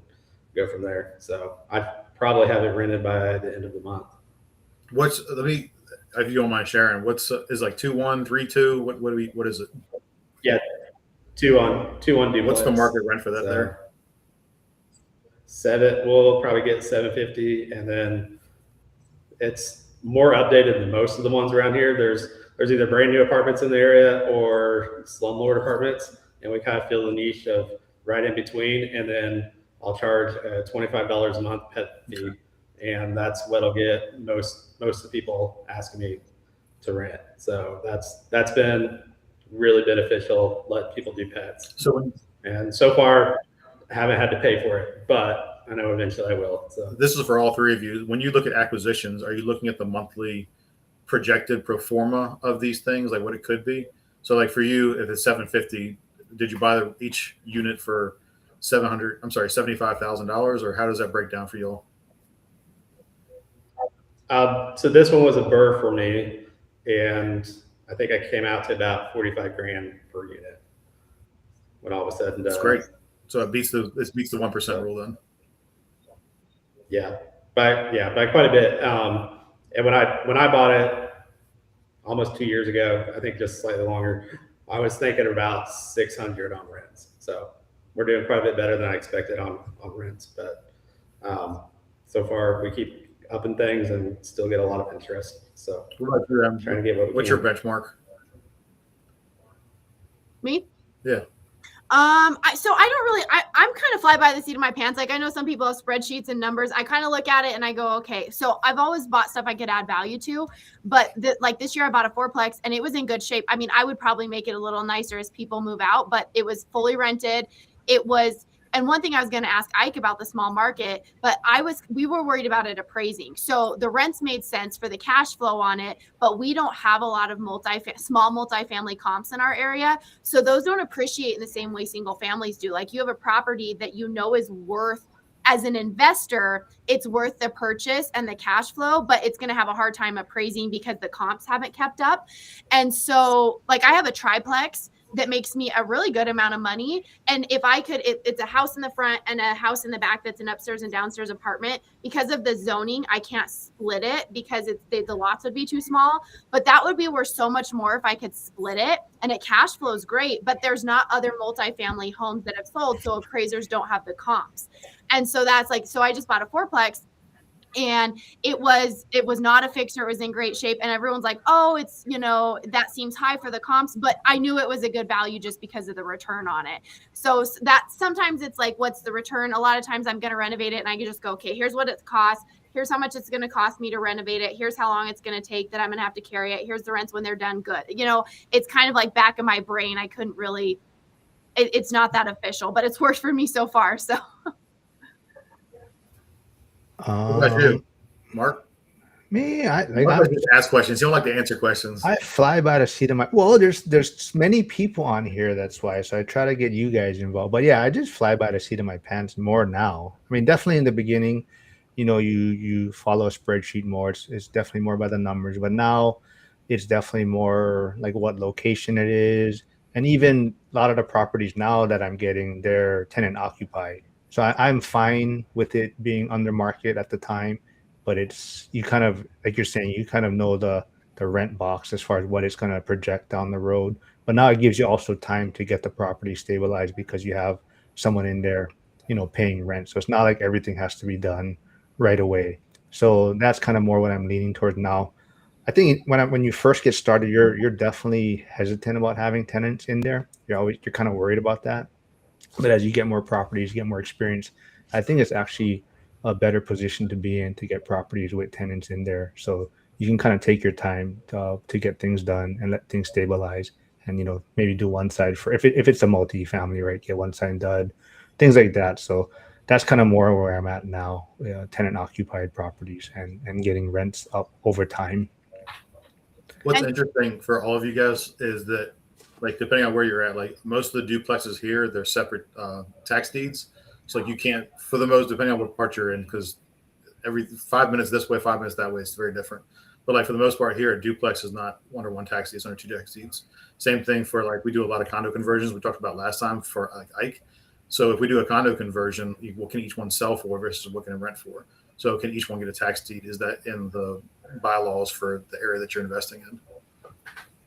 go from there. So I probably have it rented by the end of the month. Let me, if you don't mind sharing, is like 2-1, 3-2? What is it? 2-1 duplex. What's the market rent for that there? We'll probably get $750, and then it's more updated than most of the ones around here. There's either brand new apartments in the area or slumlord apartments, and we kind of fill the niche of right in between. And then I'll charge $25 a month pet fee, and that's what'll get most of the people asking me to rent. So that's been really beneficial. Let people do pets. And so far, I haven't had to pay for it, but I know eventually I will. So this is for all three of you. When you look at acquisitions, are you looking at the monthly projected pro forma of these things, like what it could be? So like for you, if it's $750, did you buy each unit for $75,000, or how does that break down for y'all? So this one was a burr for me, and I think I came out to about 45 grand per unit when all was said and done. That's great. So it beats the 1% rule then. Yeah, by quite a bit. And when I bought it almost 2 years ago, I think just slightly longer, I was thinking about 600 on rents. So we're doing quite a bit better than I expected on rents. But so far we keep upping things and still get a lot of interest. So what about you, trying to get what's your benchmark? Me? Yeah. I'm kind of fly by the seat of my pants. Like I know some people have spreadsheets and numbers. I kind of look at it and I go, okay, so I've always bought stuff I could add value to, but like this year I bought a fourplex and it was in good shape. I mean, I would probably make it a little nicer as people move out, but it was fully rented. And one thing I was going to ask Ike about the small market, but we were worried about it appraising. So the rents made sense for the cash flow on it, but we don't have a lot of small multifamily comps in our area. So those don't appreciate in the same way single families do. Like you have a property that you know is worth, as an investor, it's worth the purchase and the cash flow, but it's going to have a hard time appraising because the comps haven't kept up. And so like I have a triplex that makes me a really good amount of money. And if I could, it's a house in the front and a house in the back that's an upstairs and downstairs apartment. Because of the zoning, I can't split it because the lots would be too small. But that would be worth so much more if I could split it. And it cash flows great, but there's not other multifamily homes that have sold, so appraisers don't have the comps. And so that's like, so I just bought a fourplex. And it was not a fixer. It was in great shape. And everyone's like, oh, it's, that seems high for the comps, but I knew it was a good value just because of the return on it. So that sometimes it's like, what's the return? A lot of times I'm going to renovate it and I can just go, okay, here's what it costs. Here's how much it's going to cost me to renovate it. Here's how long it's going to take that I'm going to have to carry it. Here's the rents when they're done. Good. It's kind of like back in my brain. I couldn't really, it's not that official, but it's worked for me so far. So. What about you, Mark? Me, I just ask questions. You don't like to answer questions. I fly by the seat of my. Well, there's many people on here. That's why. So I try to get you guys involved. But yeah, I just fly by the seat of my pants more now. I mean, definitely in the beginning, you follow a spreadsheet more. It's definitely more by the numbers. But now, it's definitely more like what location it is, and even a lot of the properties now that I'm getting, they're tenant occupied. So I'm fine with it being under market at the time, but it's, you kind of, like you're saying, you kind of know the rent box as far as what it's going to project down the road. But now it gives you also time to get the property stabilized because you have someone in there, paying rent. So it's not like everything has to be done right away. So that's kind of more what I'm leaning towards now. I think when you first get started, you're definitely hesitant about having tenants in there. You're kind of worried about that. But as you get more properties, get more experience, I think it's actually a better position to be in to get properties with tenants in there. So you can kind of take your time to get things done and let things stabilize, and maybe do one side for if it's a multi-family, right? Get one side done, things like that. So that's kind of more where I'm at now, tenant occupied properties and getting rents up over time. What's And- interesting for all of you guys is that, like, depending on where you're at, like most of the duplexes here, they're separate tax deeds. So like you can't, for the most, depending on what part you're in, because every 5 minutes this way, 5 minutes that way, it's very different. But like for the most part here, a duplex is not under one tax deed, it's under two tax deeds. Same thing for like, we do a lot of condo conversions we talked about last time for like Ike. So if we do a condo conversion, what can each one sell for versus what can it rent for? So can each one get a tax deed? Is that in the bylaws for the area that you're investing in?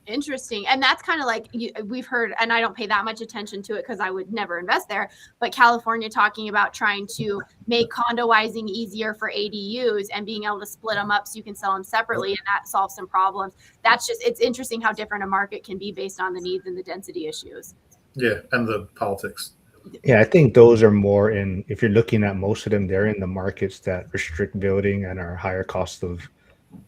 Interesting. And that's kind of like we've heard, and I don't pay that much attention to it because I would never invest there, but California talking about trying to make condoizing easier for ADUs and being able to split them up so you can sell them separately, and that solves some problems. That's just, it's interesting how different a market can be based on the needs and the density issues. Yeah, and the politics. Yeah, I think those are more in, if you're looking at most of them, they're in the markets that restrict building and are higher cost of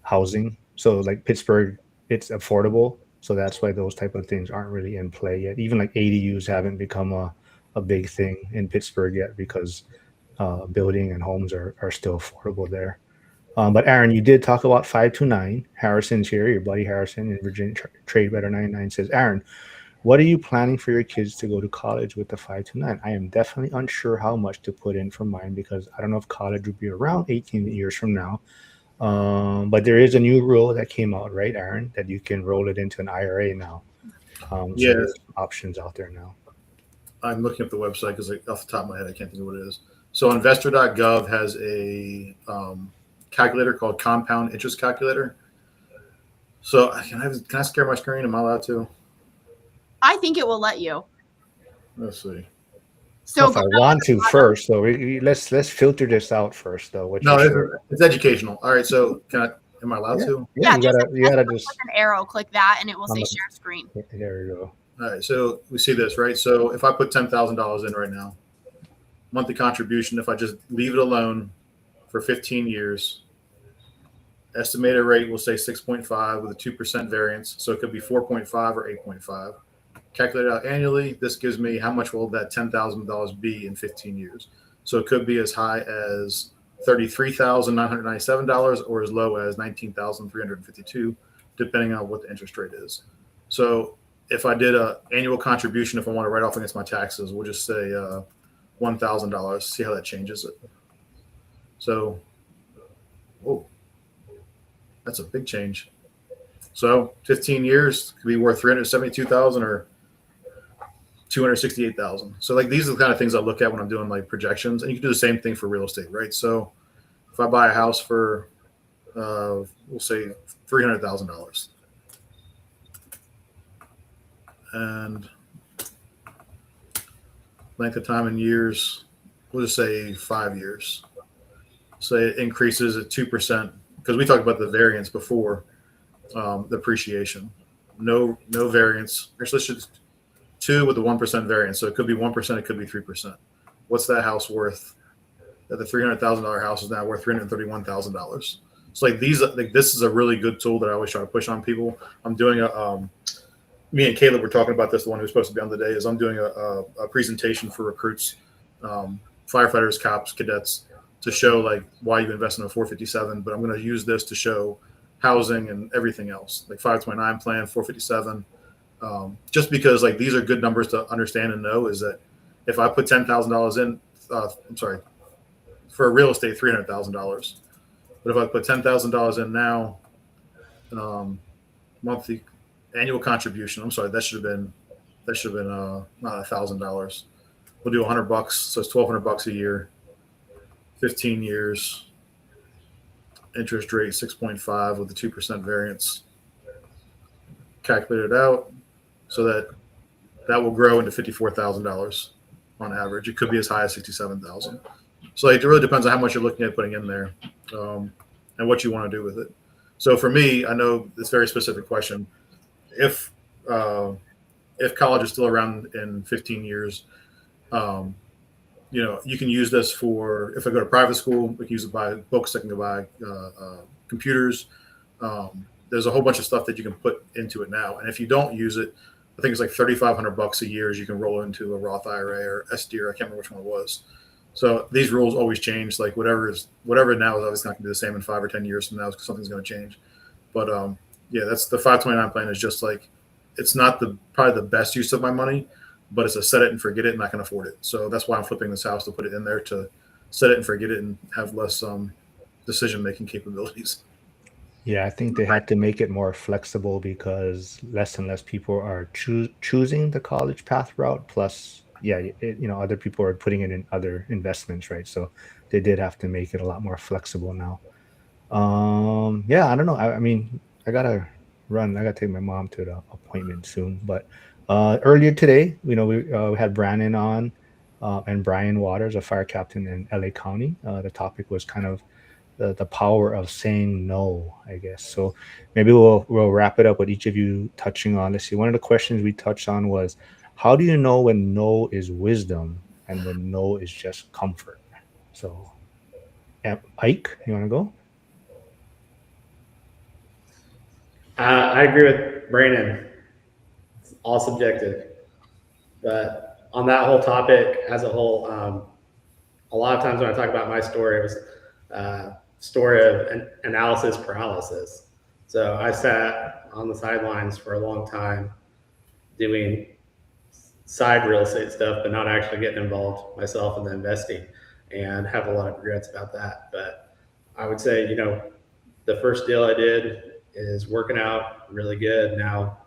housing. So like Pittsburgh, it's affordable. So that's why those type of things aren't really in play yet. Even like ADUs haven't become a big thing in Pittsburgh yet because building and homes are still affordable there. But Aaron, you did talk about 529. Harrison's here, your buddy Harrison in Virginia Trade Better 99 says, Aaron, what are you planning for your kids to go to college with the 529? I am definitely unsure how much to put in for mine because I don't know if college will be around 18 years from now. But there is a new rule that came out, right, Aaron, that you can roll it into an IRA now. So Yeah. there's options out there now. I'm looking up the website because like, off the top of my head, I can't think of what it is. So investor.gov has a calculator called compound interest calculator. So can I scare my screen? Am I allowed to? I think it will let you. Let's see. So If I want to first, though, let's filter this out first, though. What No, you sure? it's educational. All right. So am I allowed to? Yeah, you just gotta just. with an arrow, click that, and it will say I'm a- share screen. There you go. All right. So we see this, right? So if I put $10,000 in right now, monthly contribution, if I just leave it alone for 15 years, estimated rate will say 6.5 with a 2% variance. So it could be 4.5 or 8.5. Calculate it out annually. This gives me how much will that $10,000 be in 15 years. So it could be as high as $33,997 or as low as $19,352, depending on what the interest rate is. So if I did a annual contribution, if I want to write off against my taxes, we'll just say $1,000. See how that changes it. So, whoa, that's a big change. So 15 years could be worth $372,000 or $268,000. So like these are the kind of things I look at when I'm doing like projections, and you can do the same thing for real estate, right? So if I buy a house for we'll say $300,000, and length of time in years, we'll just say 5 years. So it increases at 2% because we talked about the variance before, the appreciation. No variance. Actually, let's just 2 with the 1% variance. So it could be 1%, it could be 3%. What's that house worth? That the $300,000 house is now worth $331,000. So like these, like this is a really good tool that I always try to push on people. I'm doing me and Caleb were talking about this. The one who's supposed to be on today is I'm doing a presentation for recruits, firefighters, cops, cadets, to show like why you invest in a 457. But I'm going to use this to show housing and everything else, like 529 plan, 457. Just because like these are good numbers to understand and know is that if I put $10,000 in, for a real estate, $300,000. But if I put $10,000 in now, monthly annual contribution, I'm sorry, that should have been not $1,000. We'll do $100, so it's $1,200 a year, 15 years, interest rate 6.5 with a 2% variance. Calculate it out so that will grow into $54,000 on average. It could be as high as $67,000. So it really depends on how much you're looking at putting in there, and what you want to do with it. So for me, I know this very specific question. If college is still around in 15 years, you can use this for, if I go to private school, we can use it to buy books, I can go buy computers. There's a whole bunch of stuff that you can put into it now. And if you don't use it, I think it's like $3,500 a year as you can roll into a Roth IRA or SDR. I can't remember which one it was. So these rules always change. Like whatever now is obviously not going to be the same in 5 or 10 years from now because something's going to change. But yeah, that's the 529 plan is just like it's not probably the best use of my money, but it's a set it and forget it, and I can afford it. So that's why I'm flipping this house to put it in there to set it and forget it and have less decision making capabilities. Yeah, I think they had to make it more flexible because less and less people are choosing the college path route. Plus, yeah, other people are putting it in other investments, right? So they did have to make it a lot more flexible now. Yeah, I don't know. I mean, I gotta run. I gotta take my mom to the appointment soon. But earlier today, we had Brandon on and Brian Waters, a fire captain in LA County. The topic was kind of the power of saying no, I guess. So maybe we'll wrap it up with each of you touching on. Let's see. One of the questions we touched on was, how do you know when no is wisdom and when no is just comfort? So, Ike, you want to go? I agree with Brandon. It's all subjective, but on that whole topic as a whole, a lot of times when I talk about my story, it was story of analysis paralysis. So I sat on the sidelines for a long time doing side real estate stuff, but not actually getting involved myself in the investing, and have a lot of regrets about that. But I would say, the first deal I did is working out really good now,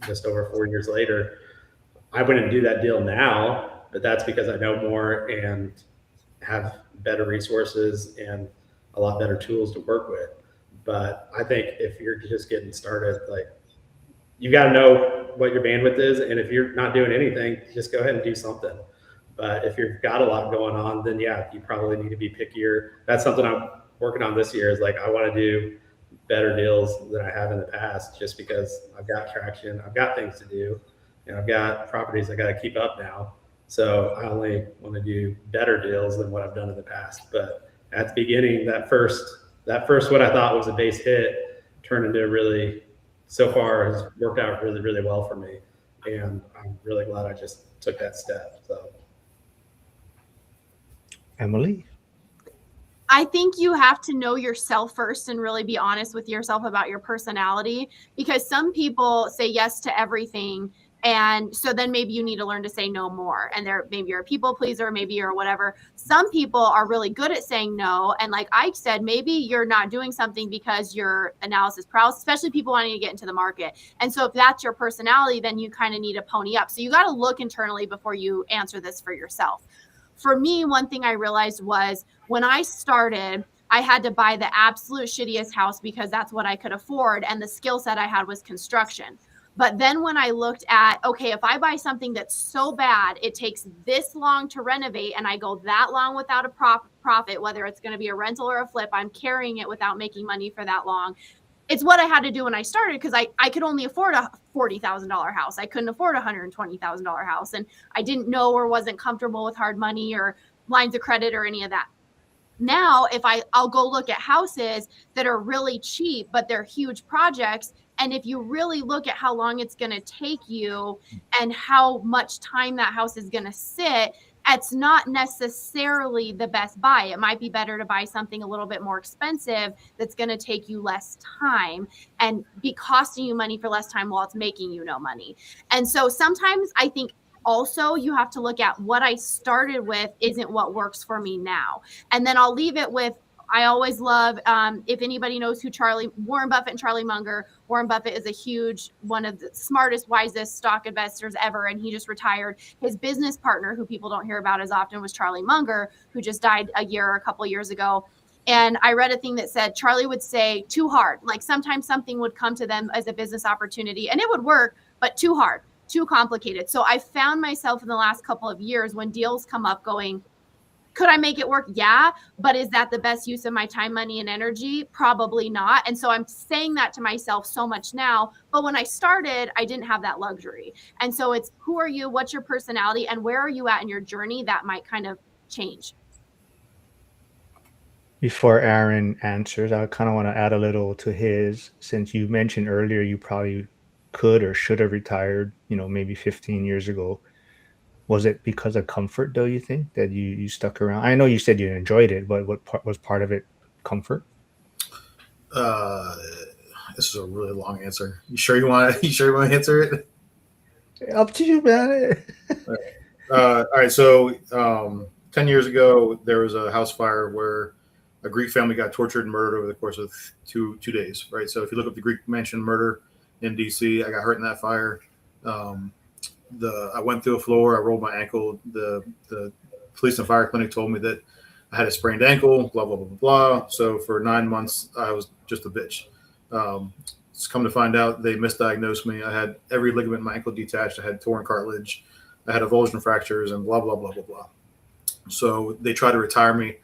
just over 4 years later. I wouldn't do that deal now, but that's because I know more and have better resources and a lot better tools to work with. But I think if you're just getting started, like, you got to know what your bandwidth is. And if you're not doing anything, just go ahead and do something. But if you've got a lot going on, then yeah, you probably need to be pickier. That's something I'm working on this year, is like, I want to do better deals than I have in the past, just because I've got traction, I've got things to do, and I've got properties I got to keep up now. So I only want to do better deals than what I've done in the past. But at the beginning, that first what I thought was a base hit turned into really, so far has worked out really, really well for me. And I'm really glad I just took that step. So, Emily? I think you have to know yourself first and really be honest with yourself about your personality, because some people say yes to everything. And so then maybe you need to learn to say no more. And maybe you're a people pleaser, maybe you're whatever. Some people are really good at saying no. And like Ike said, maybe you're not doing something because you're analysis paralysis, especially people wanting to get into the market. And so if that's your personality, then you kind of need to pony up. So you got to look internally before you answer this for yourself. For me, one thing I realized was when I started, I had to buy the absolute shittiest house because that's what I could afford. And the skill set I had was construction. But then when I looked at, okay, if I buy something that's so bad, it takes this long to renovate, and I go that long without a profit, whether it's going to be a rental or a flip, I'm carrying it without making money for that long. It's what I had to do when I started, because I could only afford a $40,000 house. I couldn't afford a $120,000 house. And I didn't know or wasn't comfortable with hard money or lines of credit or any of that. Now, if I'll go look at houses that are really cheap, but they're huge projects. And if you really look at how long it's going to take you and how much time that house is going to sit, it's not necessarily the best buy. It might be better to buy something a little bit more expensive that's going to take you less time and be costing you money for less time while it's making you no money. And so sometimes I think also you have to look at what I started with isn't what works for me now. And then I'll leave it with, I always love, if anybody knows who Warren Buffett and Charlie Munger, Warren Buffett is one of the smartest, wisest stock investors ever. And he just retired. His business partner, who people don't hear about as often, was Charlie Munger, who just died a couple years ago. And I read a thing that said Charlie would say too hard. Like sometimes something would come to them as a business opportunity and it would work, but too hard, too complicated. So I found myself in the last couple of years when deals come up going, could I make it work? Yeah. But is that the best use of my time, money, and energy? Probably not. And so I'm saying that to myself so much now. But when I started, I didn't have that luxury. And so it's, who are you? What's your personality? And where are you at in your journey? That might kind of change. Before Aaron answers, I kind of want to add a little to his, since you mentioned earlier you probably could or should have retired, maybe 15 years ago. Was it because of comfort, though, you think, that you stuck around? I know you said you enjoyed it, but what part was part of it comfort? Uh, this is a really long answer. You sure you want? You sure you want to answer it? Up to you, man. All right. So, 10 years ago, there was a house fire where a Greek family got tortured and murdered over the course of two days. Right. So, if you look up the Greek mansion murder in D.C., I got hurt in that fire. I went through a floor. I rolled my ankle. The police and fire clinic told me that I had a sprained ankle. Blah blah blah blah blah. So for 9 months, I was just a bitch. It's come to find out they misdiagnosed me. I had every ligament in my ankle detached. I had torn cartilage. I had avulsion fractures and blah blah blah blah blah. So they tried to retire me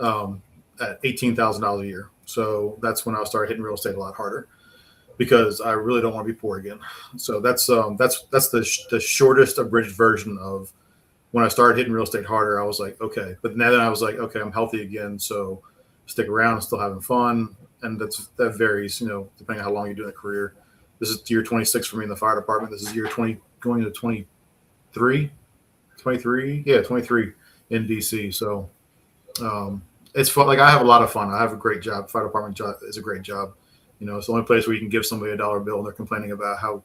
at $18,000 a year. So that's when I started hitting real estate a lot harder because I really don't want to be poor again. So that's the shortest abridged version of when I started hitting real estate harder. I was like, okay, but now then I was like, okay, I'm healthy again, so stick around, still having fun, and that varies, depending on how long you do in a career. This is year 26 for me in the fire department. This is year 20 going into 23, 23 in DC. So it's fun. Like I have a lot of fun. I have a great job. Fire department job is a great job. It's the only place where you can give somebody $1 bill and they're complaining about how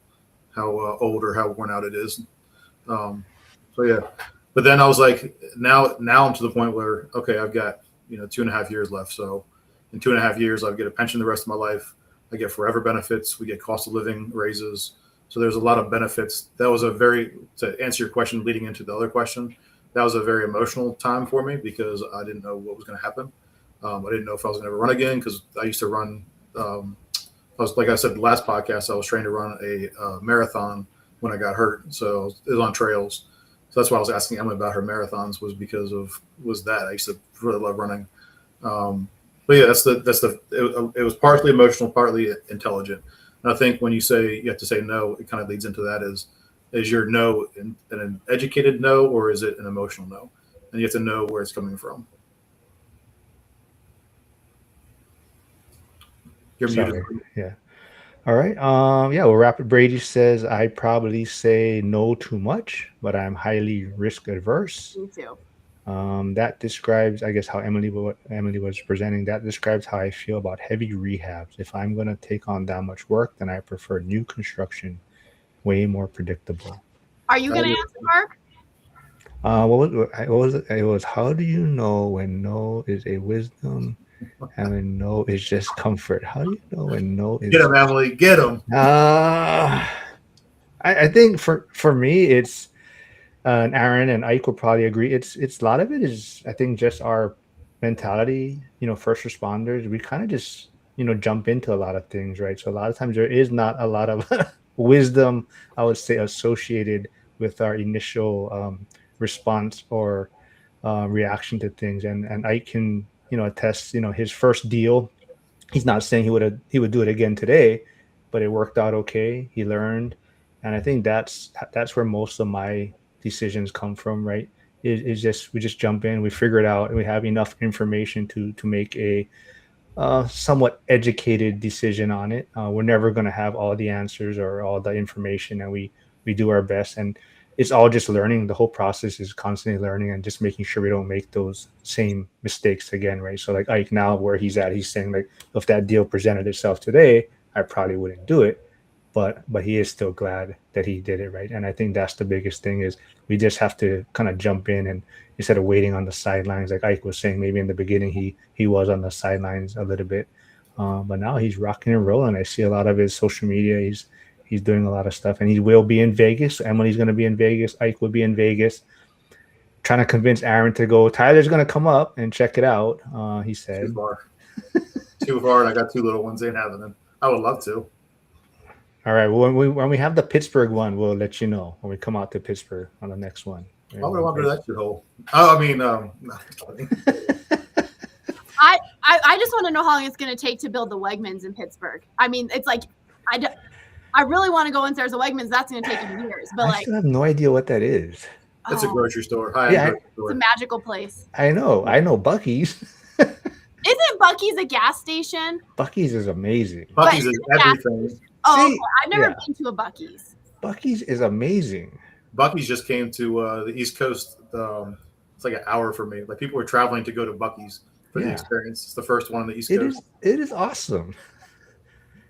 old or how worn out it is. So yeah, but then I was like, now I'm to the point where, okay, I've got, 2.5 years left. So in 2.5 years, I'll get a pension the rest of my life. I get forever benefits. We get cost of living raises. So there's a lot of benefits. That was to answer your question, leading into the other question, that was a very emotional time for me because I didn't know what was going to happen. I didn't know if I was going to ever run again because I used to run, like I said, the last podcast, I was trained to run a marathon when I got hurt. So it was on trails. So that's why I was asking Emily about her marathons was that I used to really love running. But yeah, it was partly emotional, partly intelligent. And I think when you say you have to say no, it kind of leads into that is your no an educated no, or is it an emotional no? And you have to know where it's coming from. You're Sorry. muted. Yeah. All right. Yeah. Well, Rapid Brady says I probably say no too much, but I'm highly risk adverse. Me too. That describes, I guess, how Emily was presenting. That describes how I feel about heavy rehabs. If I'm going to take on that much work, then I prefer new construction, way more predictable. Are you going to answer, Mark? What was it? It was, how do you know when no is a wisdom and when no is just comfort? How do you know when no is... Get him, Emily. Get him. I think for me, it's... and Aaron and Ike will probably agree. It's a lot of it is, I think, just our mentality. First responders, we kind of just jump into a lot of things, right? So a lot of times there is not a lot of wisdom, I would say, associated with our initial response or reaction to things. And Ike can attest. His first deal, he's not saying he would do it again today, but it worked out okay. He learned, and I think that's where most of my decisions come from, right? We just jump in, we figure it out, and we have enough information to make a somewhat educated decision on it. We're never going to have all the answers or all the information, and we do our best, and it's all just learning. The whole process is constantly learning and just making sure we don't make those same mistakes again, right? So like Ike now, where he's at, he's saying like, if that deal presented itself today, I probably wouldn't do it. But he is still glad that he did it, right? And I think that's the biggest thing is we just have to kind of jump in, and instead of waiting on the sidelines, like Ike was saying, maybe in the beginning he was on the sidelines a little bit, but now he's rocking and rolling. I see a lot of his social media. He's doing a lot of stuff, and he will be in Vegas. Emily's going to be in Vegas. Ike will be in Vegas, trying to convince Aaron to go. Tyler's going to come up and check it out. He said too far, and I got two little ones. Ain't having them. I would love to. All right. Well, when we have the Pittsburgh one, we'll let you know when we come out to Pittsburgh on the next one. Why would I want to do that shithole? Oh, I mean, I just want to know how long it's going to take to build the Wegmans in Pittsburgh. I mean, it's like I really want to go inside the Wegmans. That's going to take years. But I still have no idea what that is. It's a grocery store. It's a magical place. I know Buc-ee's. Isn't Buc-ee's a gas station? Buc-ee's is amazing. Buc-ee's is everything. Oh, okay. I've never been to a Buc-ee's. Buc-ee's is amazing. Bucky's just came to the East Coast. It's like an hour for me. Like people were traveling to go to Bucky's for the Yeah. experience. It's the first one on the East It Coast. is awesome.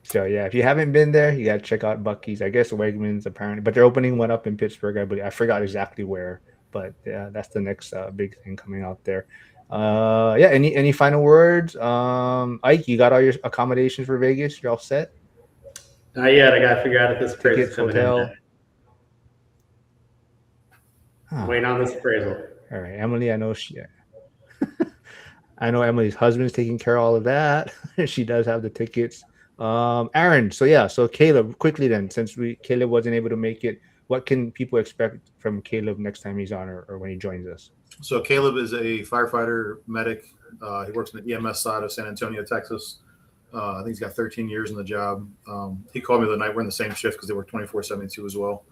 So yeah, if you haven't been there, you gotta check out Bucky's. I guess Wegmans apparently, but they're opening one up in Pittsburgh. I believe. I forgot exactly where, but yeah, that's the next big thing coming out there. Yeah. Any final words? Ike, you got all your accommodations for Vegas? You're all set? Not yet. I got to figure out if this appraisal's Tickets, coming hotel. in. Huh. Waiting on this appraisal. All right, Emily. I know I know Emily's husband's taking care of all of that. She does have the tickets. Aaron. So yeah. So Caleb, quickly then, since Caleb wasn't able to make it, what can people expect from Caleb next time he's on or when he joins us? So Caleb is a firefighter medic. He works in the EMS side of San Antonio, Texas. I think he's got 13 years in the job. He called me the night we're in the same shift because they work 24/72 as well.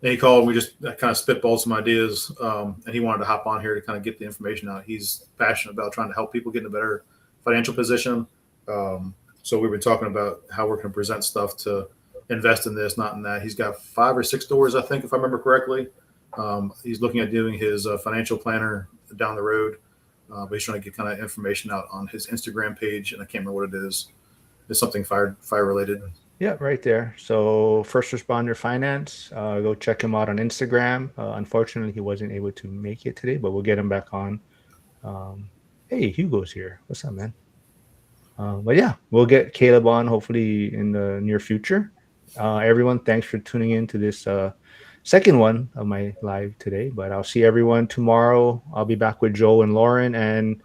And he called. We just kind of spitballed some ideas, and he wanted to hop on here to kind of get the information out. He's passionate about trying to help people get in a better financial position. So we've been talking about how we're going to present stuff to invest in this, not in that. He's got 5 or 6 stores, I think, if I remember correctly. He's looking at doing his financial planner down the road, but he's trying to get kind of information out on his Instagram page, and I can't remember what it is. It's something fire related. Yeah, right there. So First Responder Finance, go check him out on Instagram. Unfortunately, he wasn't able to make it today, but we'll get him back on. Hey, Hugo's here. What's up, man? But yeah, we'll get Caleb on hopefully in the near future. Everyone, thanks for tuning in to this second one of my live today. But I'll see everyone tomorrow. I'll be back with Joe and Lauren and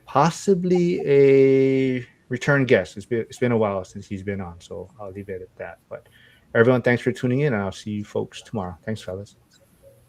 possibly a return guest. It's been a while since he's been on, so I'll leave it at that. But everyone, thanks for tuning in, and I'll see you folks tomorrow. Thanks, fellas.